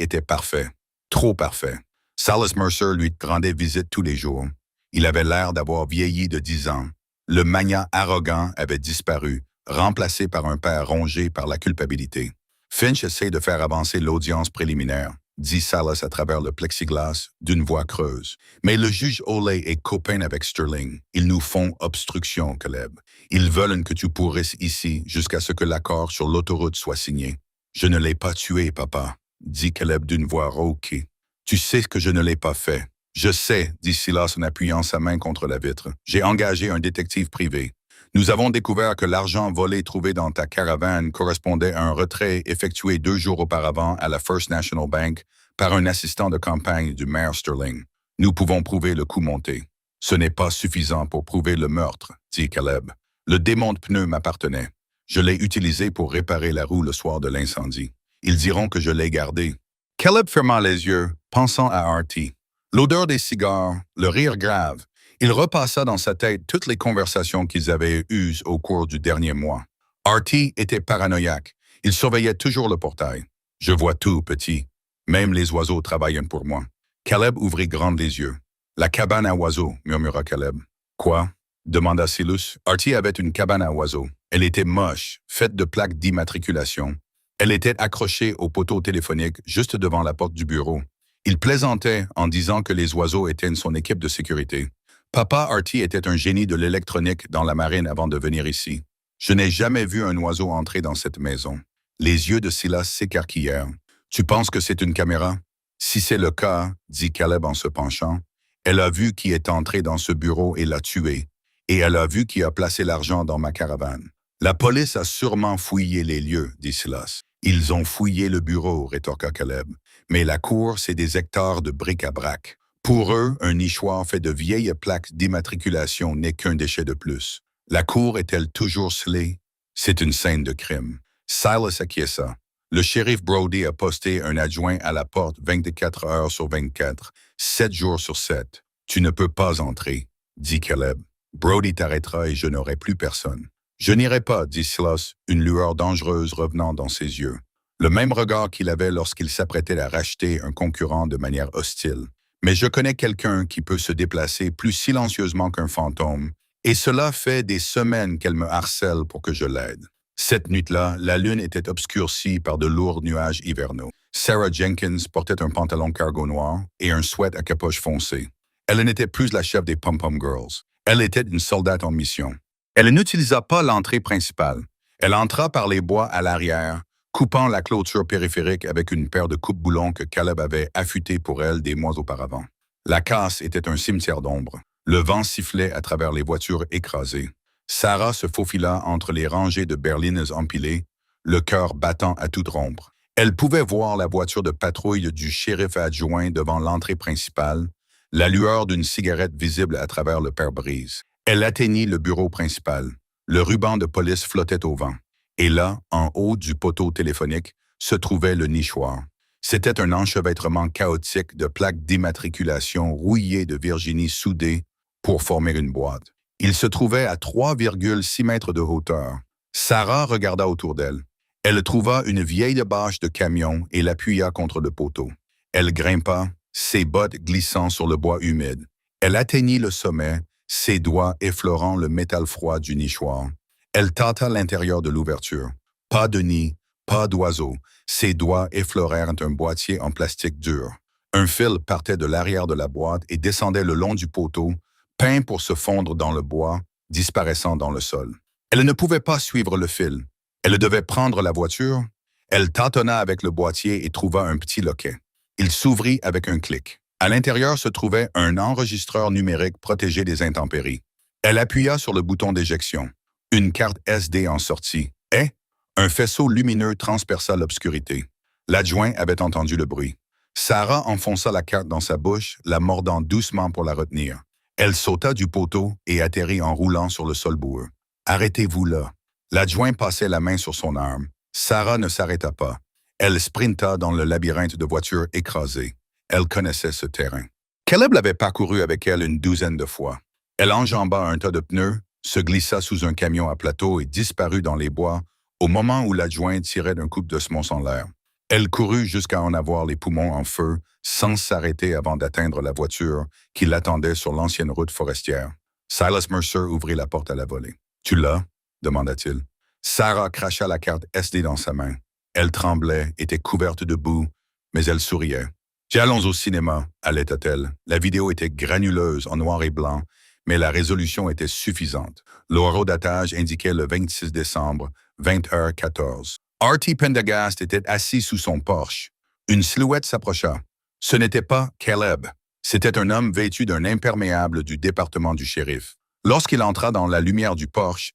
était parfait, trop parfait. Silas Mercer lui rendait visite tous les jours. Il avait l'air d'avoir vieilli de 10 ans. Le magnat arrogant avait disparu, remplacé par un père rongé par la culpabilité. Finch essaie de faire avancer l'audience préliminaire, dit Silas à travers le plexiglas d'une voix creuse. Mais le juge Oley est copain avec Sterling. Ils nous font obstruction, Caleb. Ils veulent que tu pourrisses ici jusqu'à ce que l'accord sur l'autoroute soit signé. Je ne l'ai pas tué, papa, dit Caleb d'une voix rauquée. Tu sais que je ne l'ai pas fait. Je sais, dit Silas en appuyant sa main contre la vitre. J'ai engagé un détective privé. Nous avons découvert que l'argent volé trouvé dans ta caravane correspondait à un retrait effectué 2 jours auparavant à la First National Bank par un assistant de campagne du maire Sterling. Nous pouvons prouver le coup monté. Ce n'est pas suffisant pour prouver le meurtre, dit Caleb. Le démonte-pneu m'appartenait. Je l'ai utilisé pour réparer la roue le soir de l'incendie. Ils diront que je l'ai gardé. Caleb ferma les yeux, pensant à Artie. L'odeur des cigares, le rire grave. Il repassa dans sa tête toutes les conversations qu'ils avaient eues au cours du dernier mois. Artie était paranoïaque. Il surveillait toujours le portail. « Je vois tout, petit. Même les oiseaux travaillent pour moi. » Caleb ouvrit grand les yeux. « La cabane à oiseaux, » murmura Caleb. « Quoi ?» demanda Silas. Artie avait une cabane à oiseaux. Elle était moche, faite de plaques d'immatriculation. Elle était accrochée au poteau téléphonique juste devant la porte du bureau. Il plaisantait en disant que les oiseaux étaient son équipe de sécurité. Papa Artie était un génie de l'électronique dans la marine avant de venir ici. Je n'ai jamais vu un oiseau entrer dans cette maison. Les yeux de Silas s'écarquillèrent. Tu penses que c'est une caméra? Si c'est le cas, dit Caleb en se penchant, elle a vu qui est entré dans ce bureau et l'a tué. Et elle a vu qui a placé l'argent dans ma caravane. La police a sûrement fouillé les lieux, dit Silas. Ils ont fouillé le bureau, rétorqua Caleb. Mais la cour, c'est des hectares de bric-à-brac. Pour eux, un nichoir fait de vieilles plaques d'immatriculation n'est qu'un déchet de plus. La cour est-elle toujours scellée? C'est une scène de crime. Silas acquiesça. Le shérif Brody a posté un adjoint à la porte 24 heures sur 24, 7 jours sur 7. Tu ne peux pas entrer, dit Caleb. Brody t'arrêtera et je n'aurai plus personne. Je n'irai pas, dit Silas, une lueur dangereuse revenant dans ses yeux. Le même regard qu'il avait lorsqu'il s'apprêtait à racheter un concurrent de manière hostile. Mais je connais quelqu'un qui peut se déplacer plus silencieusement qu'un fantôme, et cela fait des semaines qu'elle me harcèle pour que je l'aide. Cette nuit-là, la lune était obscurcie par de lourds nuages hivernaux. Sarah Jenkins portait un pantalon cargo noir et un sweat à capoche foncée. Elle n'était plus la chef des Pom-Pom Girls. Elle était une soldate en mission. Elle n'utilisa pas l'entrée principale. Elle entra par les bois à l'arrière, coupant la clôture périphérique avec une paire de coupe-boulons que Caleb avait affûtées pour elle des mois auparavant. La casse était un cimetière d'ombre. Le vent sifflait à travers les voitures écrasées. Sarah se faufila entre les rangées de berlines empilées, le cœur battant à toute rompre. Elle pouvait voir la voiture de patrouille du shérif adjoint devant l'entrée principale, la lueur d'une cigarette visible à travers le pare-brise. Elle atteignit le bureau principal. Le ruban de police flottait au vent. Et là, en haut du poteau téléphonique, se trouvait le nichoir. C'était un enchevêtrement chaotique de plaques d'immatriculation rouillées de Virginie soudées pour former une boîte. Il se trouvait à 3,6 mètres de hauteur. Sarah regarda autour d'elle. Elle trouva une vieille bâche de camion et l'appuya contre le poteau. Elle grimpa, ses bottes glissant sur le bois humide. Elle atteignit le sommet, ses doigts effleurant le métal froid du nichoir. Elle tâta l'intérieur de l'ouverture. Pas de nid, pas d'oiseau. Ses doigts effleurèrent un boîtier en plastique dur. Un fil partait de l'arrière de la boîte et descendait le long du poteau, peint pour se fondre dans le bois, disparaissant dans le sol. Elle ne pouvait pas suivre le fil. Elle devait prendre la voiture. Elle tâtonna avec le boîtier et trouva un petit loquet. Il s'ouvrit avec un clic. À l'intérieur se trouvait un enregistreur numérique protégé des intempéries. Elle appuya sur le bouton d'éjection. Une carte SD en sortit. Et un faisceau lumineux transperça l'obscurité. L'adjoint avait entendu le bruit. Sarah enfonça la carte dans sa bouche, la mordant doucement pour la retenir. Elle sauta du poteau et atterrit en roulant sur le sol boueux. « Arrêtez-vous là. » L'adjoint passait la main sur son arme. Sarah ne s'arrêta pas. Elle sprinta dans le labyrinthe de voitures écrasées. Elle connaissait ce terrain. Caleb l'avait parcouru avec elle une douzaine de fois. Elle enjamba un tas de pneus, se glissa sous un camion à plateau et disparut dans les bois au moment où l'adjoint tirait d'un coupe de semonce en l'air. Elle courut jusqu'à en avoir les poumons en feu, sans s'arrêter avant d'atteindre la voiture qui l'attendait sur l'ancienne route forestière. Silas Mercer ouvrit la porte à la volée. « Tu l'as ?» demanda-t-il. Sarah cracha la carte SD dans sa main. Elle tremblait, était couverte de boue, mais elle souriait. « Allons au cinéma », allaita-t-elle. La vidéo était granuleuse en noir et blanc, mais la résolution était suffisante. L'horodatage indiquait le 26 décembre, 20h14. Artie Pendergast était assis sous son Porsche. Une silhouette s'approcha. Ce n'était pas Caleb. C'était un homme vêtu d'un imperméable du département du shérif. Lorsqu'il entra dans la lumière du Porsche,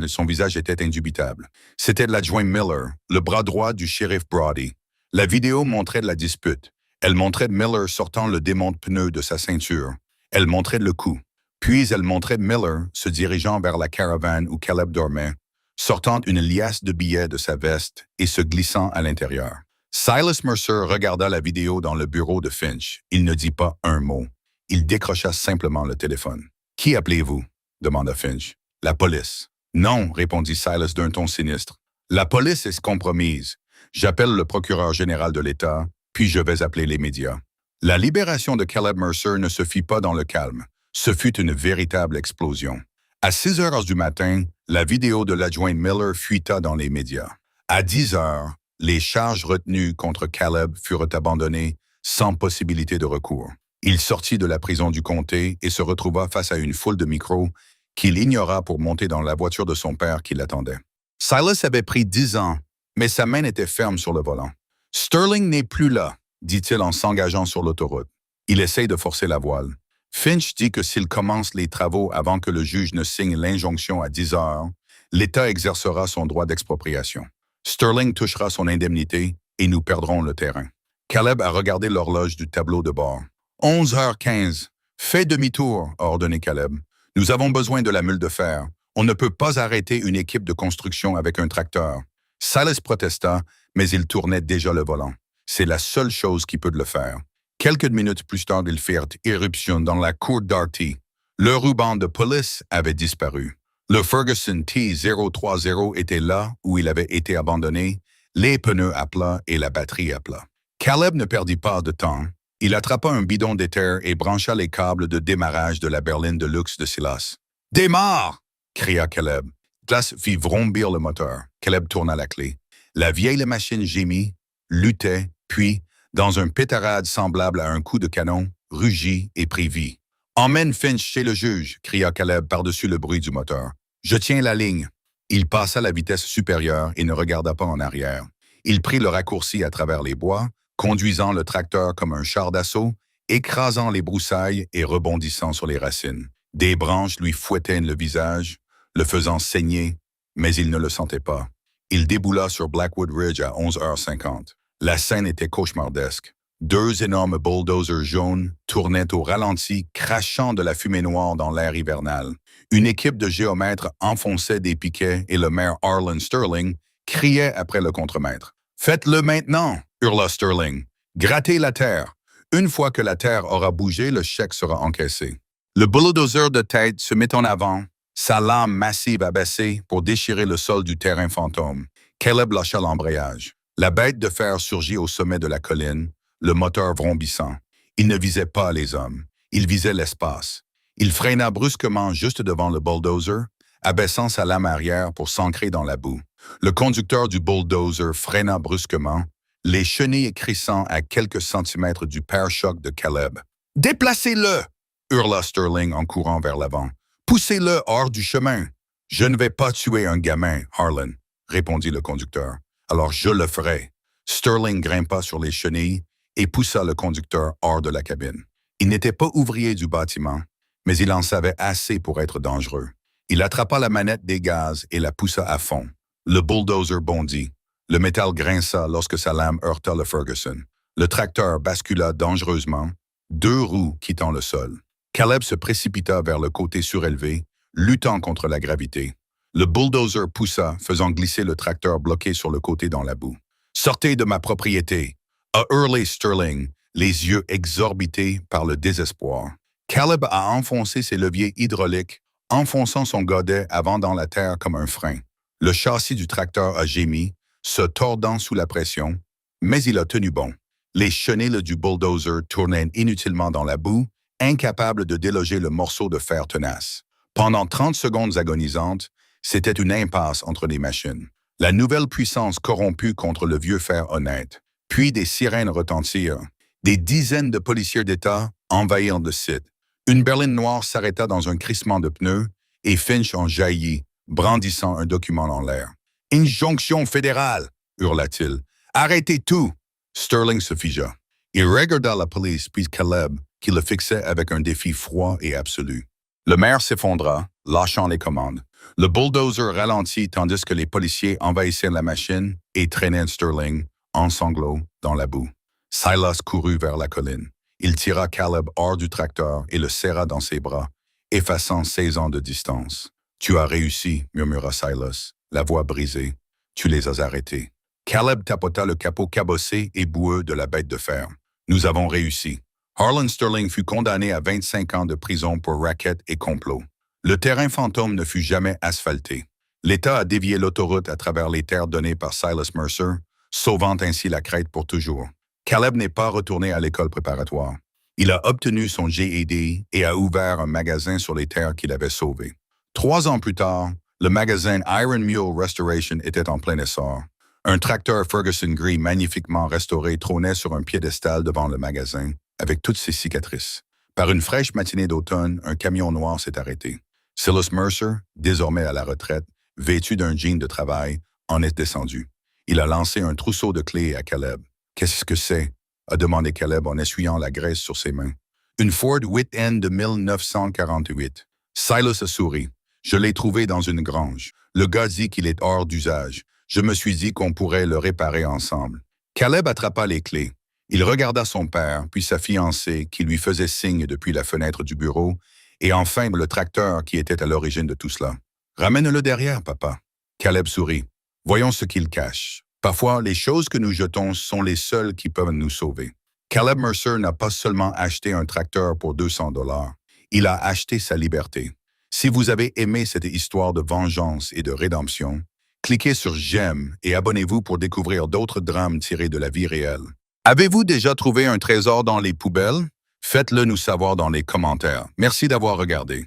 son visage était indubitable. C'était l'adjoint Miller, le bras droit du shérif Brody. La vidéo montrait la dispute. Elle montrait Miller sortant le démonte-pneu de sa ceinture. Elle montrait le coup. Puis elle montrait Miller se dirigeant vers la caravane où Caleb dormait, sortant une liasse de billets de sa veste et se glissant à l'intérieur. Silas Mercer regarda la vidéo dans le bureau de Finch. Il ne dit pas un mot. Il décrocha simplement le téléphone. « Qui appelez-vous » demanda Finch. « La police. »« Non » répondit Silas d'un ton sinistre. « La police est compromise. J'appelle le procureur général de l'État, puis je vais appeler les médias. » La libération de Caleb Mercer ne se fit pas dans le calme. Ce fut une véritable explosion. À 6 heures du matin, la vidéo de l'adjoint Miller fuita dans les médias. À 10 heures, les charges retenues contre Caleb furent abandonnées sans possibilité de recours. Il sortit de la prison du comté et se retrouva face à une foule de micros qu'il ignora pour monter dans la voiture de son père qui l'attendait. Silas avait pris 10 ans, mais sa main était ferme sur le volant. « Sterling n'est plus là », dit-il en s'engageant sur l'autoroute. Il essaye de forcer la voile. Finch dit que s'il commence les travaux avant que le juge ne signe l'injonction à 10 heures, l'État exercera son droit d'expropriation. Sterling touchera son indemnité et nous perdrons le terrain. Caleb a regardé l'horloge du tableau de bord. 11h15. Fais demi-tour, a ordonné Caleb. Nous avons besoin de la mule de fer. On ne peut pas arrêter une équipe de construction avec un tracteur. Silas protesta, mais il tournait déjà le volant. C'est la seule chose qui peut le faire. Quelques minutes plus tard, ils firent irruption dans la cour d'Artie. Le ruban de police avait disparu. Le Ferguson T030 était là où il avait été abandonné, les pneus à plat et la batterie à plat. Caleb ne perdit pas de temps. Il attrapa un bidon d'éther et brancha les câbles de démarrage de la berline de luxe de Silas. « Démarre !» cria Caleb. Silas fit vrombir le moteur. Caleb tourna la clé. La vieille machine gémit, luttait, puis, dans un pétarade semblable à un coup de canon, rugit et prit vie. « Emmène Finch chez le juge !» cria Caleb par-dessus le bruit du moteur. « Je tiens la ligne. » Il passa la vitesse supérieure et ne regarda pas en arrière. Il prit le raccourci à travers les bois, conduisant le tracteur comme un char d'assaut, écrasant les broussailles et rebondissant sur les racines. Des branches lui fouettaient le visage, le faisant saigner, mais il ne le sentait pas. Il déboula sur Blackwood Ridge à 11h50. La scène était cauchemardesque. 2 énormes bulldozers jaunes tournaient au ralenti, crachant de la fumée noire dans l'air hivernal. Une équipe de géomètres enfonçait des piquets et le maire Arlen Sterling criait après le contremaître. « Faites-le maintenant !» hurla Sterling. « Grattez la terre. Une fois que la terre aura bougé, le chèque sera encaissé. » Le bulldozer de tête se mit en avant, sa lame massive abaissée pour déchirer le sol du terrain fantôme. Caleb lâcha l'embrayage. La bête de fer surgit au sommet de la colline, le moteur vrombissant. Il ne visait pas les hommes, il visait l'espace. Il freina brusquement juste devant le bulldozer, abaissant sa lame arrière pour s'ancrer dans la boue. Le conducteur du bulldozer freina brusquement, les chenilles crissant à quelques centimètres du pare-choc de Caleb. « Déplacez-le! » hurla Sterling en courant vers l'avant. « Poussez-le hors du chemin! »« Je ne vais pas tuer un gamin, Harlan, » répondit le conducteur. « Alors je le ferai. » Sterling grimpa sur les chenilles et poussa le conducteur hors de la cabine. Il n'était pas ouvrier du bâtiment, mais il en savait assez pour être dangereux. Il attrapa la manette des gaz et la poussa à fond. Le bulldozer bondit. Le métal grinça lorsque sa lame heurta le Ferguson. Le tracteur bascula dangereusement, deux roues quittant le sol. Caleb se précipita vers le côté surélevé, luttant contre la gravité. Le bulldozer poussa, faisant glisser le tracteur bloqué sur le côté dans la boue. « Sortez de ma propriété !» a hurlé Sterling, les yeux exorbités par le désespoir. Caleb a enfoncé ses leviers hydrauliques, enfonçant son godet avant dans la terre comme un frein. Le châssis du tracteur a gémi, se tordant sous la pression, mais il a tenu bon. Les chenilles du bulldozer tournaient inutilement dans la boue, incapables de déloger le morceau de fer tenace. Pendant 30 secondes agonisantes, c'était une impasse entre les machines. La nouvelle puissance corrompue contre le vieux fer honnête. Puis des sirènes retentirent. Des dizaines de policiers d'État envahirent le site. Une berline noire s'arrêta dans un crissement de pneus et Finch en jaillit, brandissant un document en l'air. « Injonction fédérale !» hurla-t-il. « Arrêtez tout !» Sterling se figea. Il regarda la police puis Caleb, qui le fixait avec un défi froid et absolu. Le maire s'effondra, lâchant les commandes. Le bulldozer ralentit tandis que les policiers envahissaient la machine et traînaient Sterling, en sanglots, dans la boue. Silas courut vers la colline. Il tira Caleb hors du tracteur et le serra dans ses bras, effaçant 16 ans de distance. « Tu as réussi, » murmura Silas, la voix brisée. « Tu les as arrêtés. » Caleb tapota le capot cabossé et boueux de la bête de fer. « Nous avons réussi. » Harlan Sterling fut condamné à 25 ans de prison pour racket et complot. Le terrain fantôme ne fut jamais asphalté. L'État a dévié l'autoroute à travers les terres données par Silas Mercer, sauvant ainsi la crête pour toujours. Caleb n'est pas retourné à l'école préparatoire. Il a obtenu son GED et a ouvert un magasin sur les terres qu'il avait sauvées. 3 ans plus tard, le magasin Iron Mule Restoration était en plein essor. Un tracteur Ferguson gris magnifiquement restauré trônait sur un piédestal devant le magasin, avec toutes ses cicatrices. Par une fraîche matinée d'automne, un camion noir s'est arrêté. Silas Mercer, désormais à la retraite, vêtu d'un jean de travail, en est descendu. Il a lancé un trousseau de clés à Caleb. « Qu'est-ce que c'est ?» a demandé Caleb en essuyant la graisse sur ses mains. « Une Ford Whit-End de 1948. » Silas a souri. « Je l'ai trouvé dans une grange. Le gars dit qu'il est hors d'usage. Je me suis dit qu'on pourrait le réparer ensemble. » Caleb attrapa les clés. Il regarda son père, puis sa fiancée, qui lui faisait signe depuis la fenêtre du bureau, et enfin le tracteur qui était à l'origine de tout cela. « Ramène-le derrière, papa. » Caleb sourit. « Voyons ce qu'il cache. Parfois, les choses que nous jetons sont les seules qui peuvent nous sauver. » Caleb Mercer n'a pas seulement acheté un tracteur pour 200 $, il a acheté sa liberté. Si vous avez aimé cette histoire de vengeance et de rédemption, cliquez sur « J'aime » et abonnez-vous pour découvrir d'autres drames tirés de la vie réelle. Avez-vous déjà trouvé un trésor dans les poubelles? Faites-le nous savoir dans les commentaires. Merci d'avoir regardé.